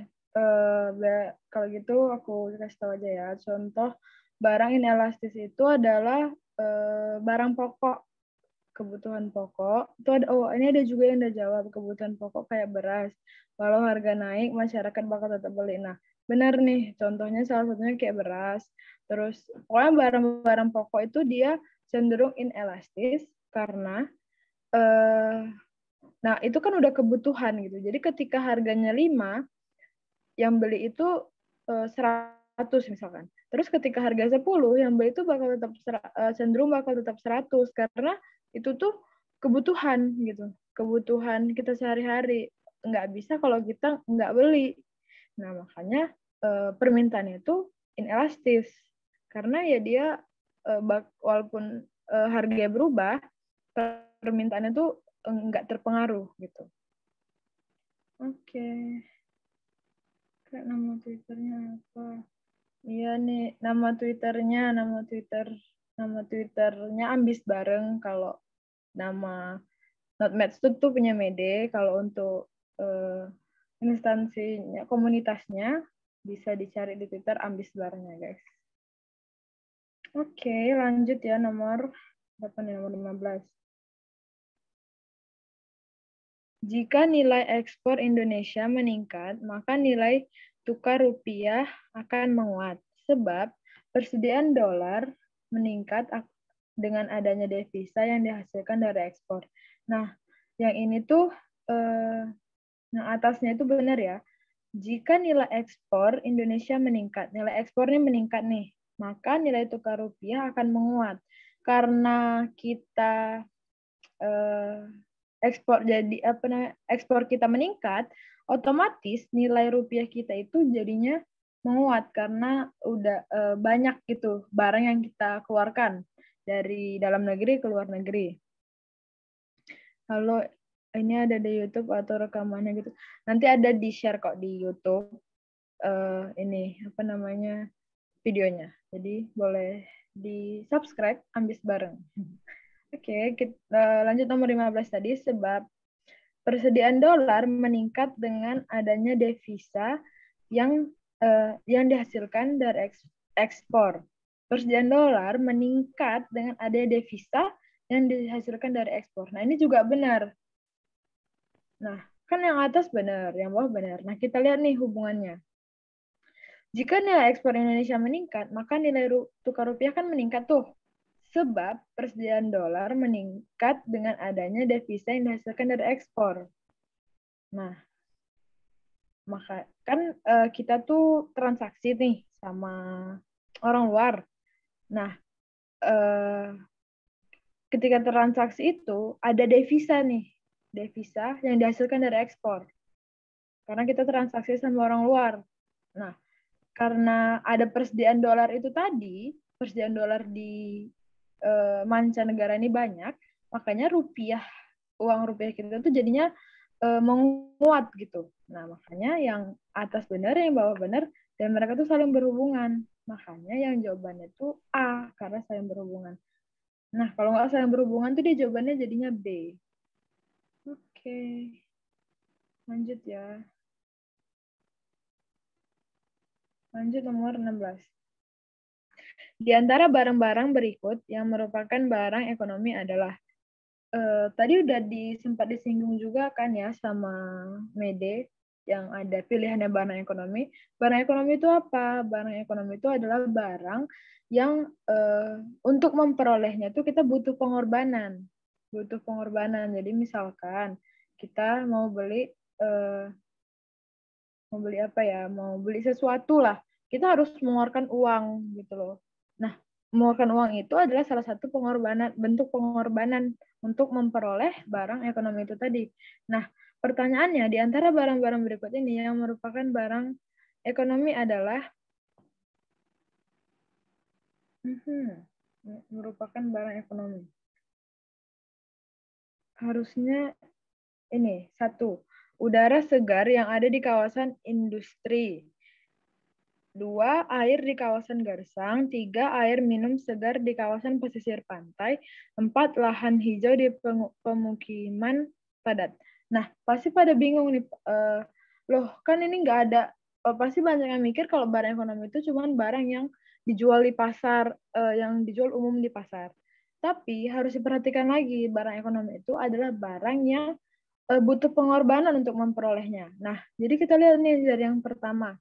kalau gitu aku kasih tahu aja ya. Contoh barang inelastis itu adalah barang pokok, kebutuhan pokok. Itu ada, ini ada juga yang udah jawab, kebutuhan pokok kayak beras. Kalau harga naik, masyarakat bakal tetap beli. Nah, benar nih, contohnya salah satunya kayak beras. Terus, pokoknya barang-barang pokok itu dia cenderung inelastis karena nah, itu kan udah kebutuhan gitu. Jadi ketika harganya 5, yang beli itu 100 misalkan. Terus ketika harga 10, yang beli itu bakal tetap cenderung bakal tetap 100 karena itu tuh kebutuhan gitu. Kebutuhan kita sehari-hari. Nggak bisa kalau kita nggak beli. Nah, makanya permintaannya itu inelastis. Karena ya dia walaupun harganya berubah, permintaannya tuh nggak terpengaruh gitu. Oke. Kayak nama Twitternya apa? Iya nih, nama Twitternya Ambis Bareng. Kalau nama Notmatch itu tuh punya Mede. Kalau untuk instansinya, komunitasnya bisa dicari di Twitter Ambis Bareng ya guys. Oke, lanjut ya nomor berapa nih, nomor 15. Jika nilai ekspor Indonesia meningkat, maka nilai tukar rupiah akan menguat. Sebab persediaan dolar meningkat dengan adanya devisa yang dihasilkan dari ekspor. Nah, yang ini tuh, yang atasnya itu benar ya. Jika nilai ekspor Indonesia meningkat, nilai ekspornya meningkat nih, maka nilai tukar rupiah akan menguat. Karena kita ekspor kita meningkat, otomatis nilai rupiah kita itu jadinya menguat karena udah banyak gitu barang yang kita keluarkan dari dalam negeri ke luar negeri. Kalau ini ada di YouTube atau rekamannya gitu, nanti ada di share kok di YouTube ini apa namanya videonya. Jadi boleh di subscribe Ambis Bareng. Oke, kita lanjut nomor 15 tadi, sebab persediaan dolar meningkat dengan adanya devisa yang dihasilkan dari ekspor. Persediaan dolar meningkat dengan adanya devisa yang dihasilkan dari ekspor. Nah, ini juga benar. Nah, kan yang atas benar, yang bawah benar. Nah, kita lihat nih hubungannya. Jika nilai ekspor Indonesia meningkat, maka nilai tukar rupiah kan meningkat tuh. Sebab persediaan dolar meningkat dengan adanya devisa yang dihasilkan dari ekspor. Nah, maka kan kita tuh transaksi nih sama orang luar. Nah, ketika transaksi itu ada devisa nih, devisa yang dihasilkan dari ekspor. Karena kita transaksi sama orang luar. Nah, karena ada persediaan dolar itu tadi, persediaan dolar di mancanegara ini banyak, makanya uang rupiah kita tuh jadinya menguat gitu. Nah, makanya yang atas benar, yang bawah benar, dan mereka tuh saling berhubungan. Makanya yang jawabannya tuh A, karena saling berhubungan. Nah, kalau nggak saling berhubungan tuh dia jawabannya jadinya B. Oke. Lanjut ya. Lanjut nomor 16. Di antara barang-barang berikut yang merupakan barang ekonomi adalah tadi udah sempat disinggung juga kan ya sama Mede yang ada pilihannya barang ekonomi. Barang ekonomi itu apa? Barang ekonomi itu adalah barang yang untuk memperolehnya itu kita butuh pengorbanan. Butuh pengorbanan. Jadi misalkan kita mau beli apa ya? Mau beli sesuatu lah. Kita harus mengeluarkan uang gitu loh. Nah, mengeluarkan uang itu adalah salah satu bentuk pengorbanan untuk memperoleh barang ekonomi itu tadi. Nah, pertanyaannya, di antara barang-barang berikut ini yang merupakan barang ekonomi adalah merupakan barang ekonomi. Harusnya ini, 1, udara segar yang ada di kawasan industri. 2, air di kawasan gersang. 3, air minum segar di kawasan pesisir pantai. 4, lahan hijau di pemukiman padat. Nah, pasti pada bingung nih, loh kan ini nggak ada, pasti banyak yang mikir kalau barang ekonomi itu cuma barang yang dijual di pasar, yang dijual umum di pasar. Tapi harus diperhatikan lagi, barang ekonomi itu adalah barang yang butuh pengorbanan untuk memperolehnya. Nah, jadi kita lihat nih dari yang pertama.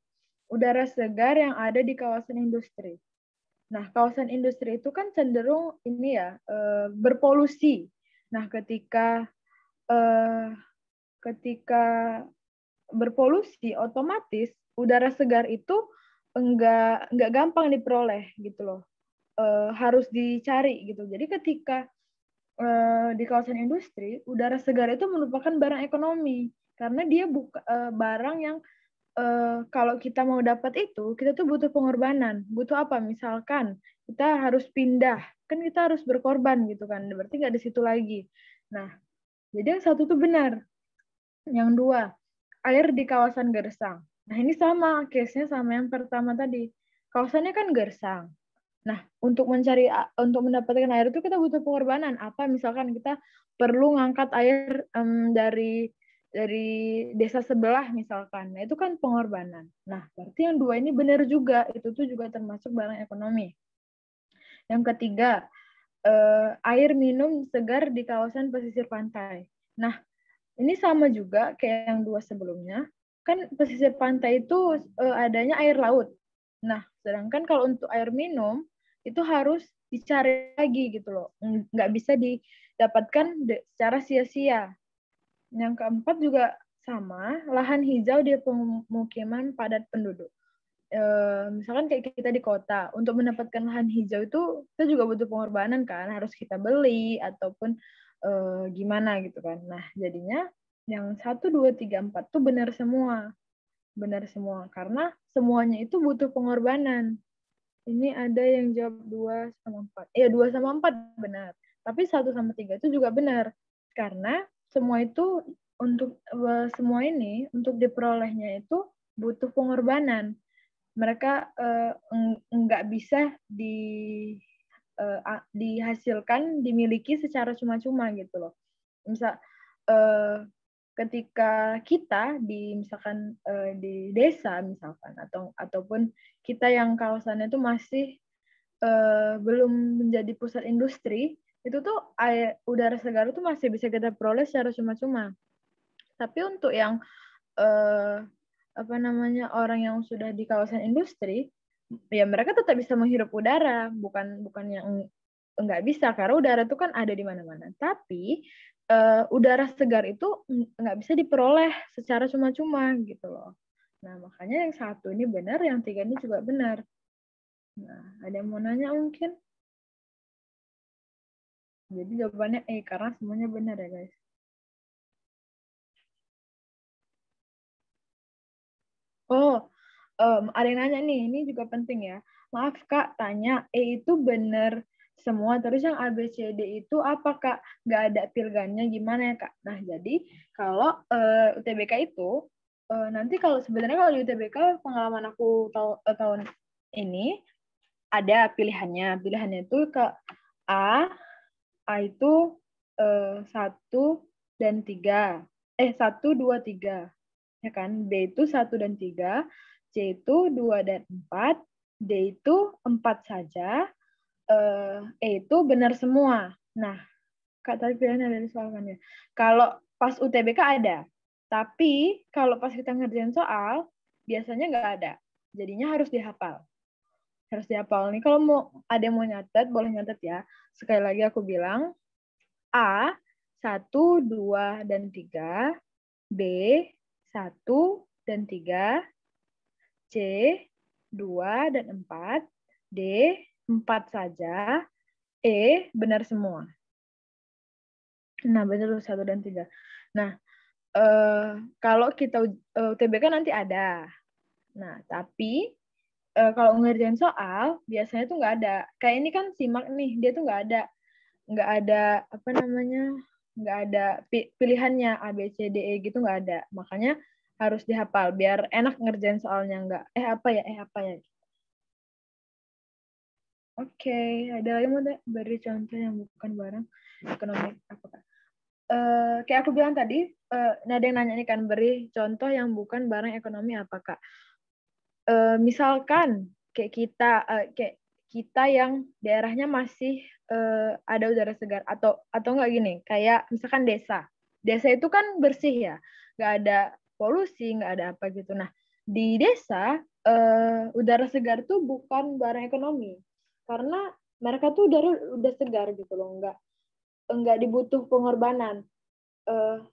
Udara segar yang ada di kawasan industri. Nah, kawasan industri itu kan cenderung ini ya berpolusi. Nah, ketika berpolusi, otomatis udara segar itu enggak gampang diperoleh gitu loh. Harus dicari gitu. Jadi ketika di kawasan industri, udara segar itu merupakan barang ekonomi karena dia barang yang kalau kita mau dapat itu, kita tuh butuh pengorbanan. Butuh apa? Misalkan kita harus pindah, kan kita harus berkorban gitu kan. Berarti nggak di situ lagi. Nah, jadi yang satu tuh benar. Yang dua, air di kawasan gersang. Nah, ini sama, case-nya sama yang pertama tadi. Kawasannya kan gersang. Nah, untuk mendapatkan air itu kita butuh pengorbanan. Apa? Misalkan kita perlu ngangkat air dari desa sebelah misalkan. Nah, itu kan pengorbanan. Nah, berarti yang dua ini benar juga. Itu tuh juga termasuk barang ekonomi. Yang ketiga, air minum segar di kawasan pesisir pantai. Nah, ini sama juga kayak yang dua sebelumnya. Kan pesisir pantai itu adanya air laut. Nah, sedangkan kalau untuk air minum, itu harus dicari lagi gitu loh. Nggak bisa didapatkan secara sia-sia. Yang keempat juga sama, lahan hijau di pemukiman padat penduduk. Misalkan kayak kita di kota, untuk mendapatkan lahan hijau itu kita juga butuh pengorbanan kan, harus kita beli ataupun gimana gitu kan. Nah, jadinya yang 1, 2, 3, 4 tuh benar semua. Benar semua. Karena semuanya itu butuh pengorbanan. Ini ada yang jawab 2 sama 4. 2 sama 4 benar. Tapi 1 sama 3 itu juga benar. Karena semua itu semua ini untuk diperolehnya itu butuh pengorbanan. Mereka nggak bisa dihasilkan, dimiliki secara cuma-cuma gitu loh. Misal ketika kita misalkan di desa misalkan ataupun kita yang kawasannya itu masih belum menjadi pusat industri, itu tuh udara segar itu masih bisa kita peroleh secara cuma-cuma. Tapi untuk yang orang yang sudah di kawasan industri, ya mereka tetap bisa menghirup udara, bukan yang nggak bisa, karena udara itu kan ada di mana-mana. Tapi udara segar itu nggak bisa diperoleh secara cuma-cuma gitu loh. Nah, makanya yang 1 ini benar, yang 3 ini juga benar. Nah, ada yang mau nanya mungkin? Jadi jawabannya karena semuanya benar ya guys. Oh, ada yang nanya nih, ini juga penting ya. Maaf Kak, tanya itu benar semua, terus yang A, B, C, D itu apa Kak? Nggak ada pilgannya gimana ya Kak? Nah, jadi kalau UTBK itu, nanti sebenarnya kalau di UTBK, pengalaman aku tahun ini, ada pilihannya. Pilihannya itu ke A itu 1 dan 3. 1, 2, 3. Ya kan? B itu 1 dan 3, C itu 2 dan 4, D itu 4 saja, E itu benar semua. Nah, Kak tadi pilihannya ada di soal kan ya. Kalau pas UTBK ada, tapi kalau pas kita ngerjain soal, biasanya nggak ada. Jadinya harus dihafal. Harus dihafal nih. Kalau ada yang mau nyatet, boleh nyatet ya. Sekali lagi aku bilang, A, 1, 2, dan 3, B, 1 dan 3, C, 2 dan 4, D, 4 saja, E, benar semua. Nah, benar 1 dan 3. Nah, kalau kita UTBK nanti ada. Nah, tapi kalau ngerjain soal, biasanya tuh nggak ada. Kayak ini kan simak nih, dia tuh nggak ada nggak ada pilihannya A, B, C, D, E gitu, nggak ada. Makanya harus dihafal biar enak ngerjain soalnya, nggak apa ya. Oke, ada lagi mau beri contoh yang bukan barang ekonomi apa Kak? Kayak aku bilang tadi, ada yang nanya nih kan, beri contoh yang bukan barang ekonomi apa Kak? Misalkan kayak kita yang daerahnya masih ada udara segar, atau enggak gini, kayak misalkan desa itu kan bersih ya, nggak ada polusi, nggak ada apa gitu. Nah, di desa udara segar tuh bukan barang ekonomi karena mereka tuh udah segar gitu loh, nggak dibutuh pengorbanan.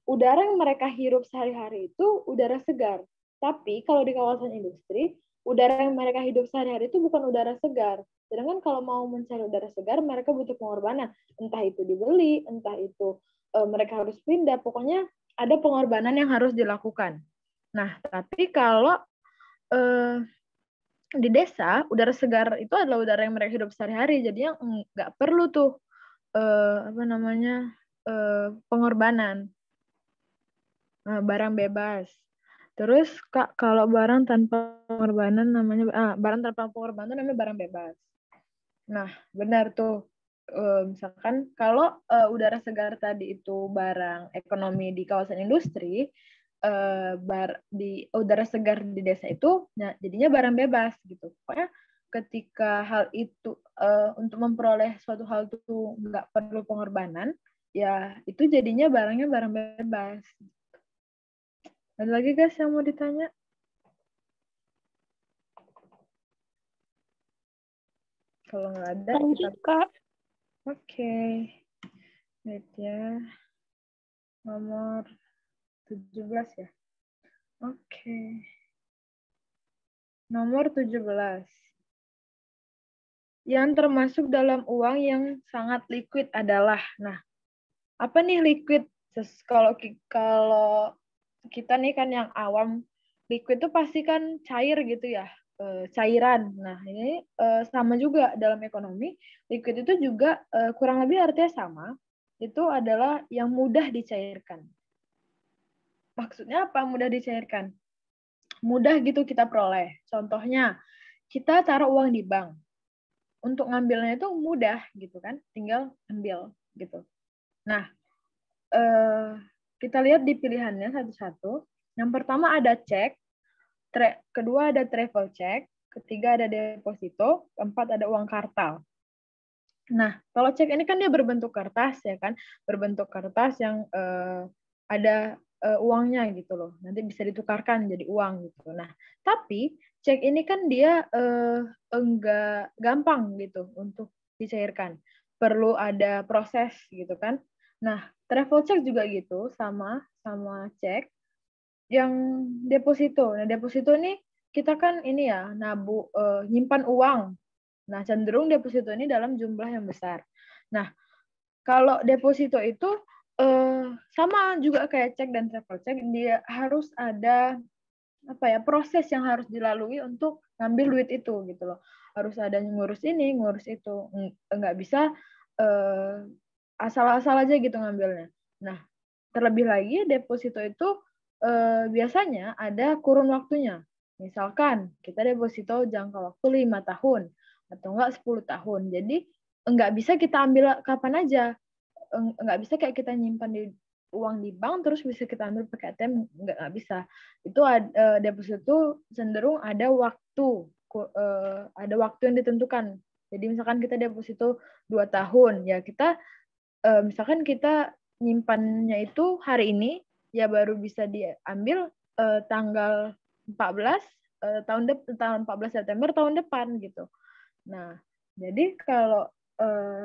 Udara yang mereka hirup sehari-hari itu udara segar, Tapi kalau di kawasan industri, udara yang mereka hidup sehari-hari itu bukan udara segar. Sedangkan kalau mau mencari udara segar, mereka butuh pengorbanan. Entah itu dibeli, entah itu mereka harus pindah. Pokoknya ada pengorbanan yang harus dilakukan. Nah, tapi kalau di desa, udara segar itu adalah udara yang mereka hidup sehari-hari. Jadi yang nggak perlu tuh pengorbanan. Barang bebas. Terus Kak, kalau barang tanpa pengorbanan barang tanpa pengorbanan namanya barang bebas. Nah, benar tuh. Misalkan kalau udara segar tadi itu barang ekonomi di kawasan industri, di udara segar di desa itu jadinya barang bebas gitu. Pokoknya ketika hal itu untuk memperoleh suatu hal itu nggak perlu pengorbanan, ya itu jadinya barangnya barang bebas. Ada lagi guys yang mau ditanya? Kalau nggak ada, lanjut Kak. Oke. Lihat ya. Nomor 17 ya. Oke. Nomor 17. Yang termasuk dalam uang yang sangat liquid adalah, nah, apa nih liquid? Kalau kita nih kan yang awam, liquid itu pasti kan cair gitu ya, cairan. Nah, ini sama juga dalam ekonomi, liquid itu juga kurang lebih artinya sama, itu adalah yang mudah dicairkan. Maksudnya apa mudah dicairkan? Mudah gitu kita peroleh. Contohnya, kita taruh uang di bank. Untuk ngambilnya itu mudah gitu kan, tinggal ambil gitu. Nah, kita lihat di pilihannya satu-satu. Yang pertama ada cek, kedua ada travel check, ketiga ada deposito, keempat ada uang kartal. Nah, kalau cek ini kan dia berbentuk kertas ya kan, berbentuk kertas yang ada uangnya gitu loh. Nanti bisa ditukarkan jadi uang gitu. Nah, tapi cek ini kan dia enggak gampang gitu untuk dicairkan. Perlu ada proses gitu kan. Nah, travel check juga gitu, sama cek. Yang deposito. Nah, deposito ini kita kan ini ya, nyimpan uang. Nah, cenderung deposito ini dalam jumlah yang besar. Nah, kalau deposito itu sama juga kayak cek dan travel check, dia harus ada proses yang harus dilalui untuk ngambil duit itu gitu loh. Harus ada ngurus ini, ngurus itu. Nggak bisa asal-asal aja gitu ngambilnya. Nah, terlebih lagi deposito itu biasanya ada kurun waktunya. Misalkan kita deposito jangka waktu 5 tahun atau enggak 10 tahun. Jadi enggak bisa kita ambil kapan aja. Enggak bisa kayak kita nyimpan uang di bank terus bisa kita ambil pakai ATM, enggak bisa. Itu deposito cenderung ada waktu yang ditentukan. Jadi misalkan kita deposito 2 tahun, ya kita misalkan kita nyimpannya itu hari ini, ya baru bisa diambil tanggal 14 tahun 14 September tahun depan gitu. Nah, jadi kalau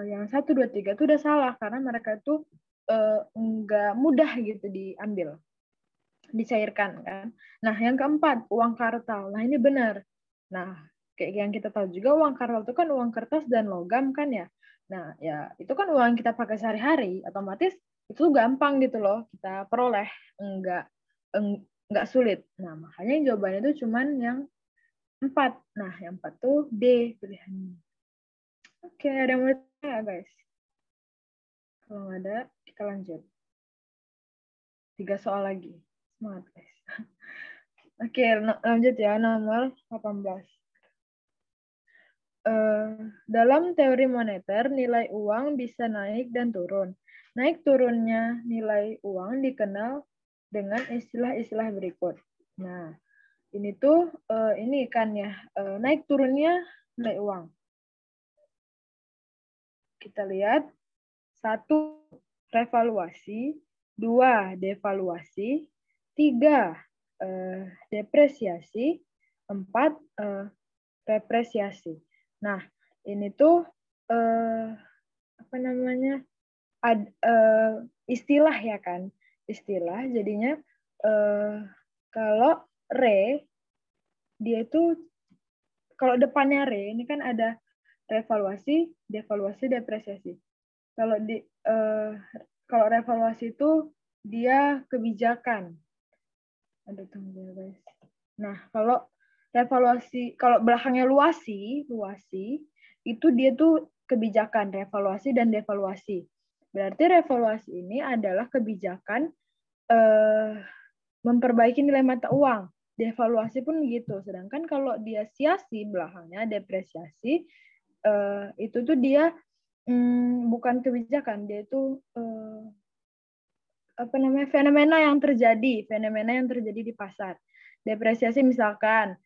yang 1, 2, 3 itu udah salah karena mereka itu nggak mudah gitu diambil, dicairkan kan. Nah, yang keempat, uang kartal. Nah, ini benar. Nah, kayak yang kita tahu juga uang kartal itu kan uang kertas dan logam kan ya. Nah, ya itu kan uang yang kita pakai sehari-hari, otomatis itu gampang gitu loh kita peroleh, enggak sulit. Nah, makanya jawabannya itu cuman yang 4. Nah, yang 4 tuh D pilihannya. Oke, ada yang mau ditanya guys? Kalau nggak ada, kita lanjut. 3 soal lagi. Semangat guys. Oke, lanjut ya, nomor 18. Dalam teori moneter, nilai uang bisa naik dan turun. Naik turunnya nilai uang dikenal dengan istilah-istilah berikut. Nah, ini tuh ini kan ya, naik turunnya nilai uang. Kita lihat, 1, revaluasi, 2, devaluasi, 3, depresiasi, 4, represiasi. Nah, ini tuh istilah ya kan, istilah. Jadinya kalau re, dia itu kalau depannya re, ini kan ada revaluasi, devaluasi, depresiasi. Kalau revaluasi itu dia kebijakan. Ada tunggu guys. Nah, kalau revaluasi, kalau belakangnya luasi itu dia tuh kebijakan revaluasi dan devaluasi. Berarti revaluasi ini adalah kebijakan memperbaiki nilai mata uang. Devaluasi pun begitu. Sedangkan kalau dia siasi belakangnya depresiasi, itu tuh dia bukan kebijakan, dia itu fenomena yang terjadi di pasar. Depresiasi misalkan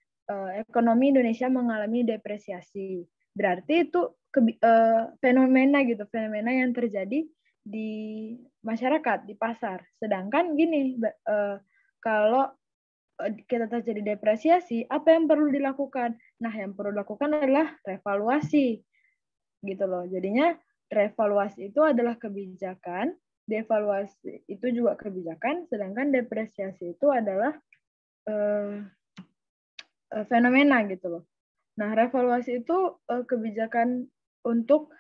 ekonomi Indonesia mengalami depresiasi, berarti itu fenomena yang terjadi di masyarakat, di pasar. Sedangkan gini, kalau kita terjadi depresiasi, apa yang perlu dilakukan? Nah, yang perlu dilakukan adalah revaluasi, gitu loh. Jadinya revaluasi itu adalah kebijakan, devaluasi itu juga kebijakan, sedangkan depresiasi itu adalah fenomena gitu loh. Nah, revaluasi itu kebijakan untuk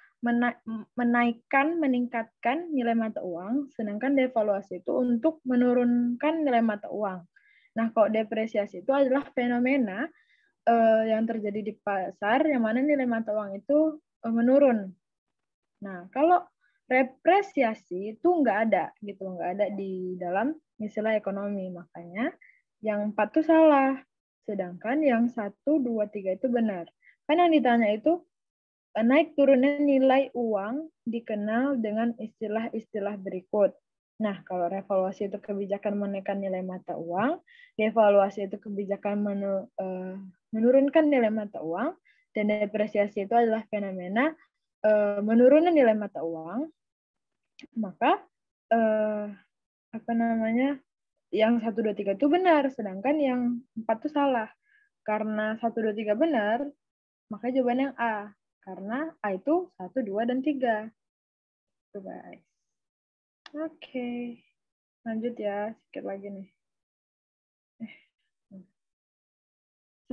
meningkatkan nilai mata uang, sedangkan devaluasi itu untuk menurunkan nilai mata uang. Nah, kalau depresiasi itu adalah fenomena yang terjadi di pasar, yang mana nilai mata uang itu menurun. Nah, kalau represiasi itu nggak ada di dalam istilah ekonomi. Makanya yang 4 itu salah. Sedangkan yang 1, 2, 3 itu benar. Kan yang ditanya itu naik turunnya nilai uang dikenal dengan istilah-istilah berikut. Nah, kalau revaluasi itu kebijakan menaikkan nilai mata uang, devaluasi itu kebijakan menurunkan nilai mata uang, dan depresiasi itu adalah fenomena menurunnya nilai mata uang, maka yang 1, 2, 3 itu benar, sedangkan yang 4 itu salah. Karena 1, 2, 3 benar, maka jawabannya yang A. Karena A itu 1, 2, dan 3. Itu guys. Oke. Lanjut ya, sedikit lagi nih.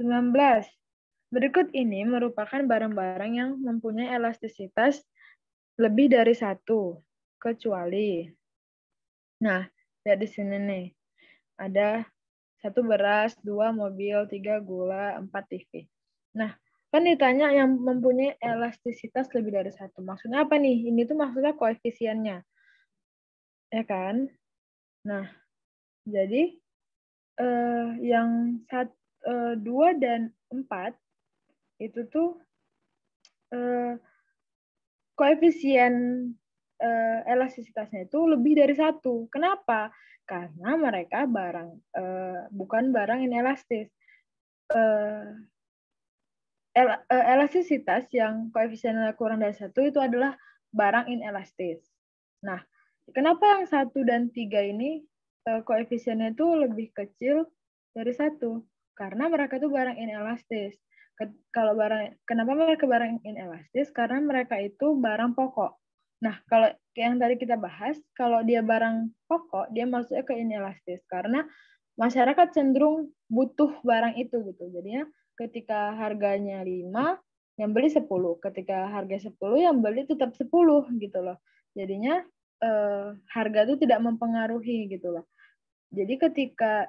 19. Berikut ini merupakan barang-barang yang mempunyai elastisitas lebih dari 1, kecuali. Nah, lihat di sini nih. Ada 1 beras, 2 mobil, 3 gula, 4 TV. Nah, kan ditanya yang mempunyai elastisitas lebih dari 1. Maksudnya apa nih? Ini tuh maksudnya koefisiennya. Ya kan? Nah, jadi yang 2 dan 4 itu tuh koefisien elastisitasnya itu lebih dari 1. Kenapa? Karena mereka bukan barang inelastis. Elastisitas yang koefisiennya kurang dari 1 itu adalah barang inelastis. Nah, kenapa yang 1 dan 3 ini koefisiennya itu lebih kecil dari 1? Karena mereka itu barang inelastis. Kenapa mereka barang inelastis? Karena mereka itu barang pokok. Nah, kalau yang tadi kita bahas, kalau dia barang pokok, dia masuknya ke inelastis. Karena masyarakat cenderung butuh barang itu gitu. Jadinya ketika harganya 5, yang beli 10. Ketika harga 10, yang beli tetap 10 gitu loh. Jadinya harga itu tidak mempengaruhi gitu loh. Jadi ketika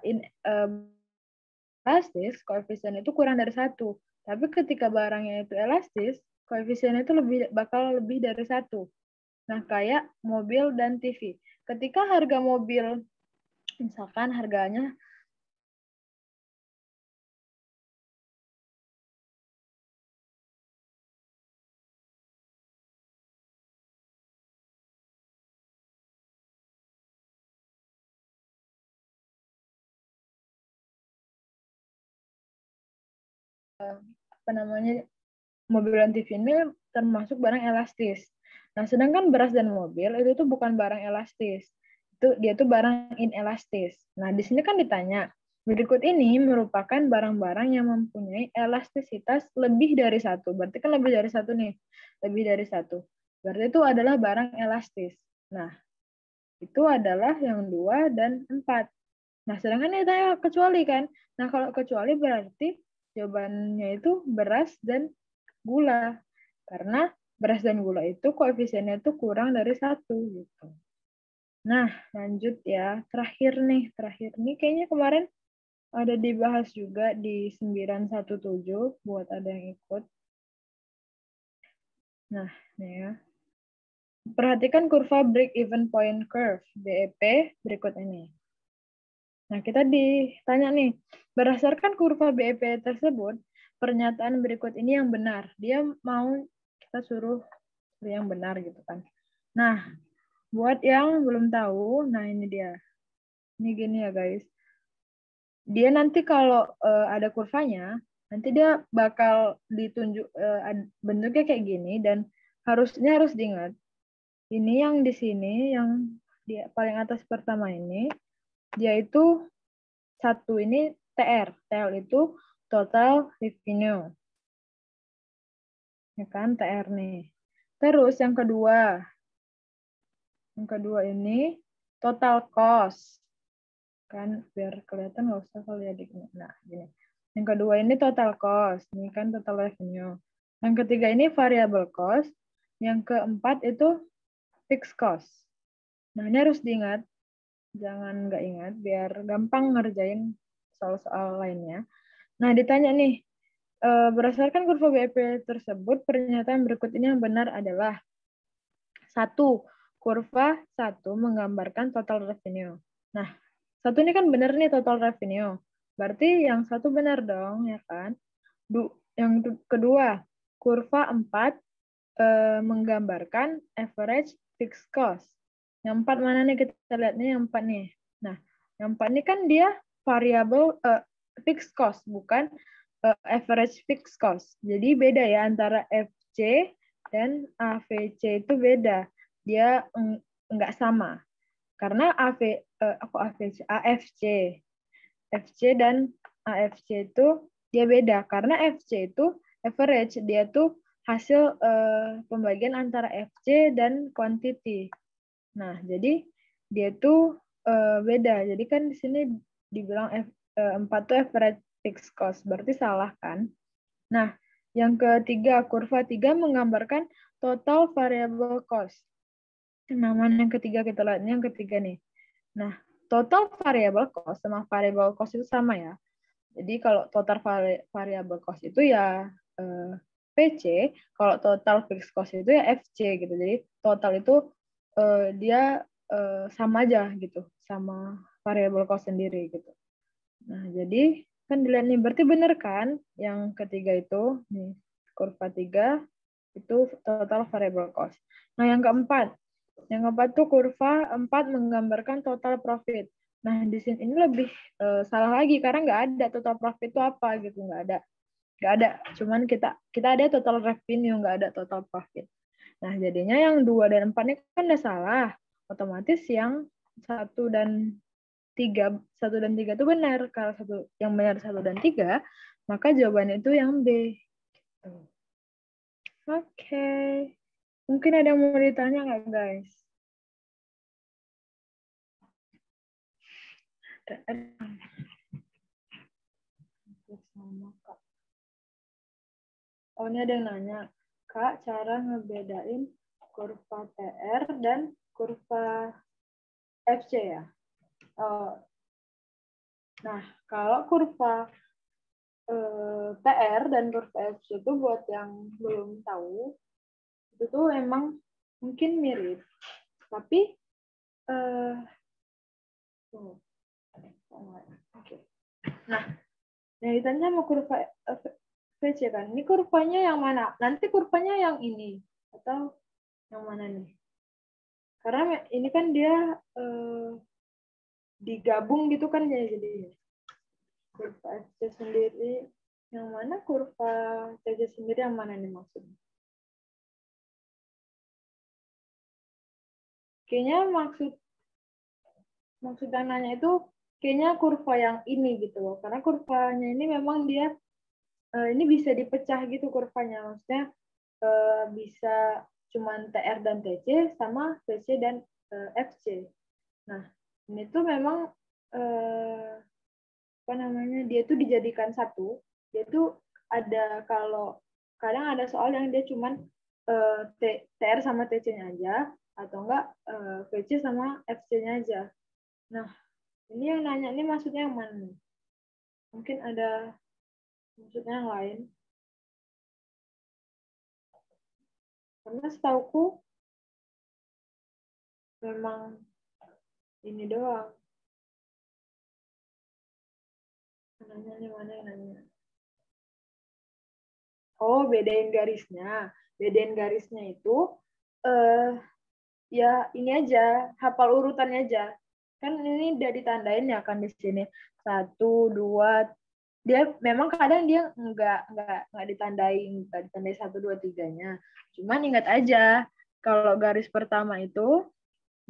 elastis, koefisien itu kurang dari 1. Tapi ketika barangnya itu elastis, koefisiennya itu bakal lebih dari 1. Nah, kayak mobil dan TV. Ketika harga mobil, misalkan harganya mobil dan TV ini termasuk barang elastis. Nah, sedangkan beras dan mobil itu tuh bukan barang elastis. Dia tuh barang inelastis. Nah, di sini kan ditanya, berikut ini merupakan barang-barang yang mempunyai elastisitas lebih dari 1. Berarti kan lebih dari 1 nih. Lebih dari 1. Berarti itu adalah barang elastis. Nah, itu adalah yang 2 dan 4. Nah, sedangkan ini tanya kecuali kan. Nah, kalau kecuali berarti jawabannya itu beras dan gula. Karena beras dan gula itu koefisiennya itu kurang dari 1 gitu. Nah, lanjut ya. Terakhir nih kayaknya kemarin ada dibahas juga di 917 buat ada yang ikut. Nah, nih ya. Perhatikan kurva break-even point curve, BEP, berikut ini. Nah, kita ditanya nih, berdasarkan kurva BEP tersebut, pernyataan berikut ini yang benar. Dia mau kita suruh yang benar gitu kan. Nah, buat yang belum tahu, nah ini dia. Ini gini ya guys. Dia nanti kalau ada kurvanya, nanti dia bakal ditunjuk bentuknya kayak gini dan harus diingat. Ini yang di sini, yang di paling atas pertama ini, dia itu satu ini TR. TR itu total revenue. Ya kan, TR nih. Terus yang kedua ini total cost. Kan biar kelihatan nggak usah kali ya. Nah, gini. Yang kedua ini total cost. Ini kan total revenue. Yang ketiga ini variable cost. Yang keempat itu fixed cost. Nah, ini harus diingat. Jangan nggak ingat, biar gampang ngerjain soal-soal lainnya. Nah, ditanya nih, berdasarkan kurva BEP tersebut, pernyataan berikut ini yang benar adalah 1. Kurva 1 menggambarkan total revenue. Nah, 1 ini kan benar nih total revenue. Berarti yang 1 benar dong, ya kan? Yang kedua, kurva 4 menggambarkan average fixed cost. Yang 4 mana nih, kita lihat nih yang 4 nih. Nah, yang 4 ini kan dia variable fixed cost, bukan average fixed cost. Jadi beda ya antara FC dan AVC itu beda. Dia enggak sama. Karena AFC dan AFC itu dia beda. Karena FC itu average, dia tuh hasil pembagian antara FC dan quantity. Nah, jadi dia tuh beda. Jadi kan di sini dibilang 4 tuh average fixed cost. Berarti salah kan? Nah, yang ketiga, kurva 3 menggambarkan total variable cost. Nah, mana yang ketiga kita lihat? Yang ketiga nih. Nah, total variable cost sama variable cost itu sama ya. Jadi kalau total variable cost itu ya PC, kalau total fixed cost itu ya FC gitu. Jadi total itu dia sama aja gitu, sama variable cost sendiri gitu. Nah, jadi kan dilihat nih, berarti benar kan yang ketiga itu, nih, kurva 3 itu total variable cost. Nah, yang keempat tuh kurva 4 menggambarkan total profit. Nah, di sini ini lebih salah lagi karena nggak ada total profit itu apa gitu, nggak ada. Cuman kita ada total revenue, nggak ada total profit. Nah, jadinya yang 2 dan 4 ini kan udah salah. Otomatis yang 1 dan 3 itu benar. Kalau yang benar 1 dan 3, maka jawabannya itu yang B. Oke. Mungkin ada yang mau ditanya nggak, guys? Oh, ini ada yang nanya, Kak, cara ngebedain kurva TR dan kurva FC ya? Nah, kalau kurva TR dan kurva FC itu buat yang belum tahu, itu tuh emang mungkin mirip. Tapi, nah, yang ditanya sama kurva VC kan, ini kurvanya yang mana? Nanti kurvanya yang ini, atau yang mana nih? Karena ini kan dia digabung gitu kan, jadi kurva FC sendiri yang mana, kurva CC sendiri yang mana nih maksudnya? Kayaknya maksud yang nanya itu kayaknya kurva yang ini gitu loh, karena kurvanya ini memang dia ini bisa dipecah gitu kurvanya, maksudnya bisa cuman TR dan TC sama TC dan FC. Nah, ini tuh memang apa namanya, dia tuh dijadikan satu. Dia tuh ada, kalau kadang ada soal yang dia cuman TR sama TC-nya aja, atau enggak VC sama FC-nya aja. Nah, ini yang nanya ini maksudnya yang mana? Mungkin ada maksudnya yang lain. Karena setauku memang ini doang. Nanya nih, mana yang nanya? Oh, bedain garisnya. Bedain garisnya itu ya ini aja, hafal urutannya aja. Kan ini udah ditandain ya kan di sini. 1, 2. Dia memang kadang dia nggak ditandai 1, 2, 3-nya. Cuman ingat aja kalau garis pertama itu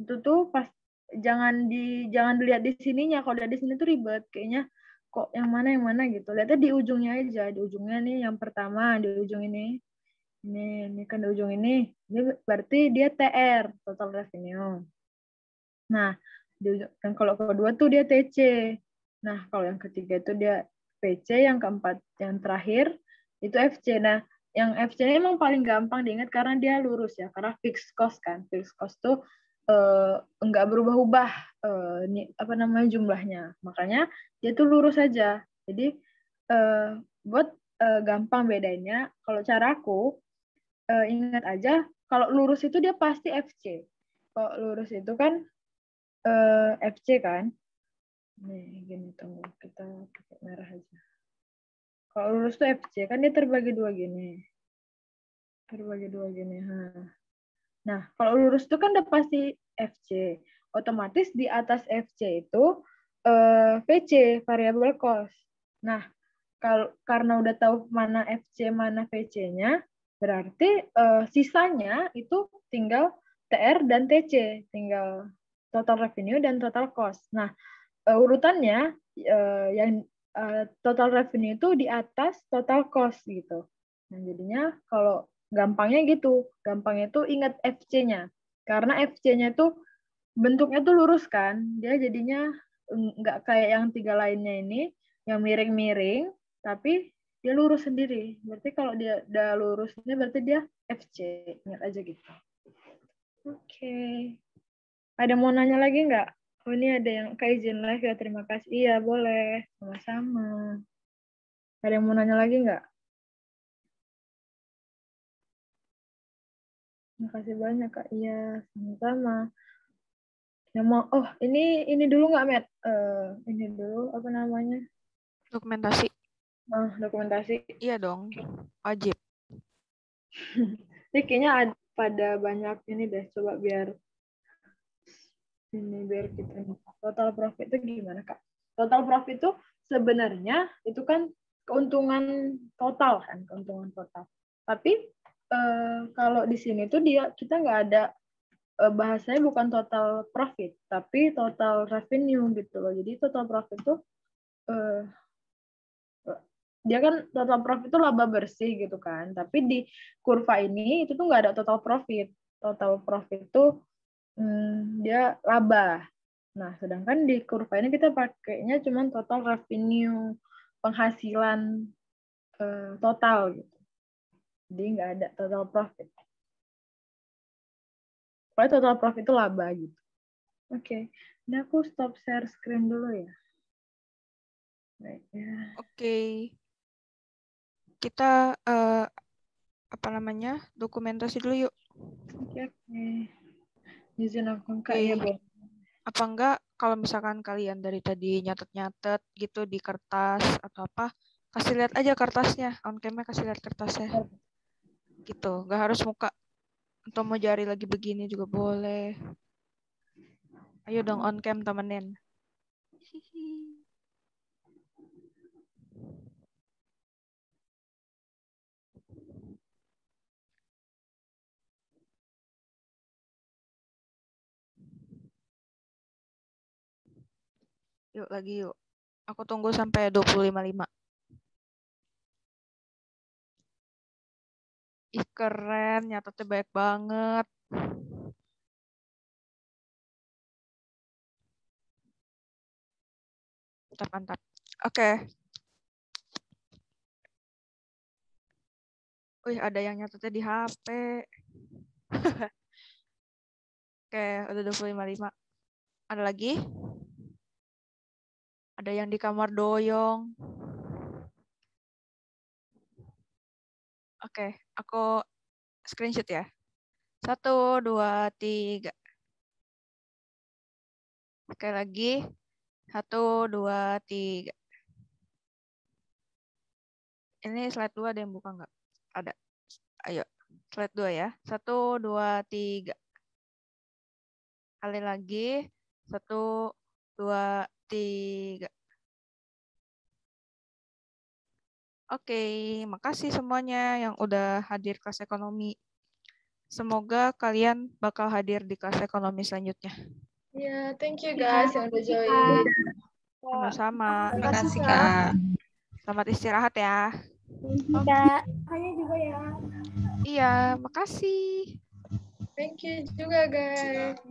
tuh pas jangan dilihat di sininya. Kalau lihat di sini tuh ribet kayaknya, kok yang mana gitu. Lihatnya di ujungnya aja, di ujungnya nih yang pertama, di ujung ini. Ini kan di ujung ini berarti dia TR, total revenue. Nah, yang kalau kedua tuh dia TC. Nah, kalau yang ketiga itu dia PC, yang keempat, yang terakhir itu FC. Nah, yang FC ini emang paling gampang diingat karena dia lurus ya, karena fixed cost kan. Fixed cost tuh enggak berubah-ubah apa namanya jumlahnya. Makanya dia tuh lurus aja. Jadi buat gampang bedainnya, kalau caraku ingat aja kalau lurus itu dia pasti FC. Kalau lurus itu kan FC kan. Nih, gini tunggu, kita pakai merah aja. Kalau lurus tuh FC kan dia terbagi dua gini. Terbagi dua gini. Nah, kalau lurus itu kan udah pasti FC. Otomatis di atas FC itu VC, variable cost. Nah, karena udah tahu mana FC, mana VC-nya, berarti sisanya itu tinggal TR dan TC, tinggal total revenue dan total cost. Nah, urutannya yang total revenue itu di atas total cost gitu. Nah, jadinya kalau gampangnya gitu, gampangnya itu ingat FC-nya. Karena FC-nya itu bentuknya tuh lurus kan, dia jadinya nggak kayak yang 3 lainnya ini, yang miring-miring, tapi dia lurus sendiri. Berarti kalau dia udah lurus ini berarti dia FC. Ingat aja gitu. Oke. Ada mau nanya lagi nggak? Oh, ini ada yang Kak izin live ya, terima kasih. Iya, boleh. Sama-sama. Ada yang mau nanya lagi nggak? Terima kasih banyak, Kak. Iya, sama-sama. Yang mau, oh, ini dulu nggak, Matt? Ini dulu, apa namanya? Dokumentasi. Dokumentasi. Iya dong, wajib. Ini kayaknya pada banyak ini deh, coba biar kita total profit itu gimana, Kak? Total profit itu sebenarnya itu kan keuntungan total kan, keuntungan total. Tapi kalau di sini tuh kita nggak ada bahasanya bukan total profit, tapi total revenue gitu loh. Jadi total profit tuh dia kan total profit itu laba bersih gitu kan. Tapi di kurva ini itu tuh nggak ada total profit. Total profit itu dia laba. Nah, sedangkan di kurva ini kita pakainya cuma total revenue, penghasilan total gitu. Jadi nggak ada total profit. Pokoknya total profit itu laba gitu. Oke. Ini aku stop share screen dulu ya. Baik ya. Oke. Kita apa namanya? Dokumentasi dulu yuk. Oke. Izin aku Kak, Oke. ya, boleh. Apa enggak kalau misalkan kalian dari tadi nyatet-nyatet gitu di kertas atau apa, kasih lihat aja kertasnya, on cam-nya kasih lihat kertasnya. Gitu, nggak harus muka. Atau mau jari lagi begini juga boleh. Ayo dong on cam temenin. Yuk lagi yuk. Aku tunggu sampai 25.5. Ih keren, nyatetnya banyak banget. Mantap. Oke. Wih, ada yang nyatetnya di HP. Oke, udah 25.5. Ada lagi? Ada yang di kamar doyong. Oke, aku screenshot ya. 1, 2, 3. Sekali lagi. 1, 2, 3. Ini slide 2 ada yang buka nggak? Ada. Ayo, slide 2 ya. 1, 2, 3. Kali lagi. 1, 2, 3. Oke, makasih semuanya yang udah hadir kelas ekonomi. Semoga kalian bakal hadir di kelas ekonomi selanjutnya. Ya, thank you guys yang udah join. Sama-sama. Terima kasih, Kak. Selamat istirahat ya. Kak. Hanya juga ya. Iya, makasih. Thank you juga guys.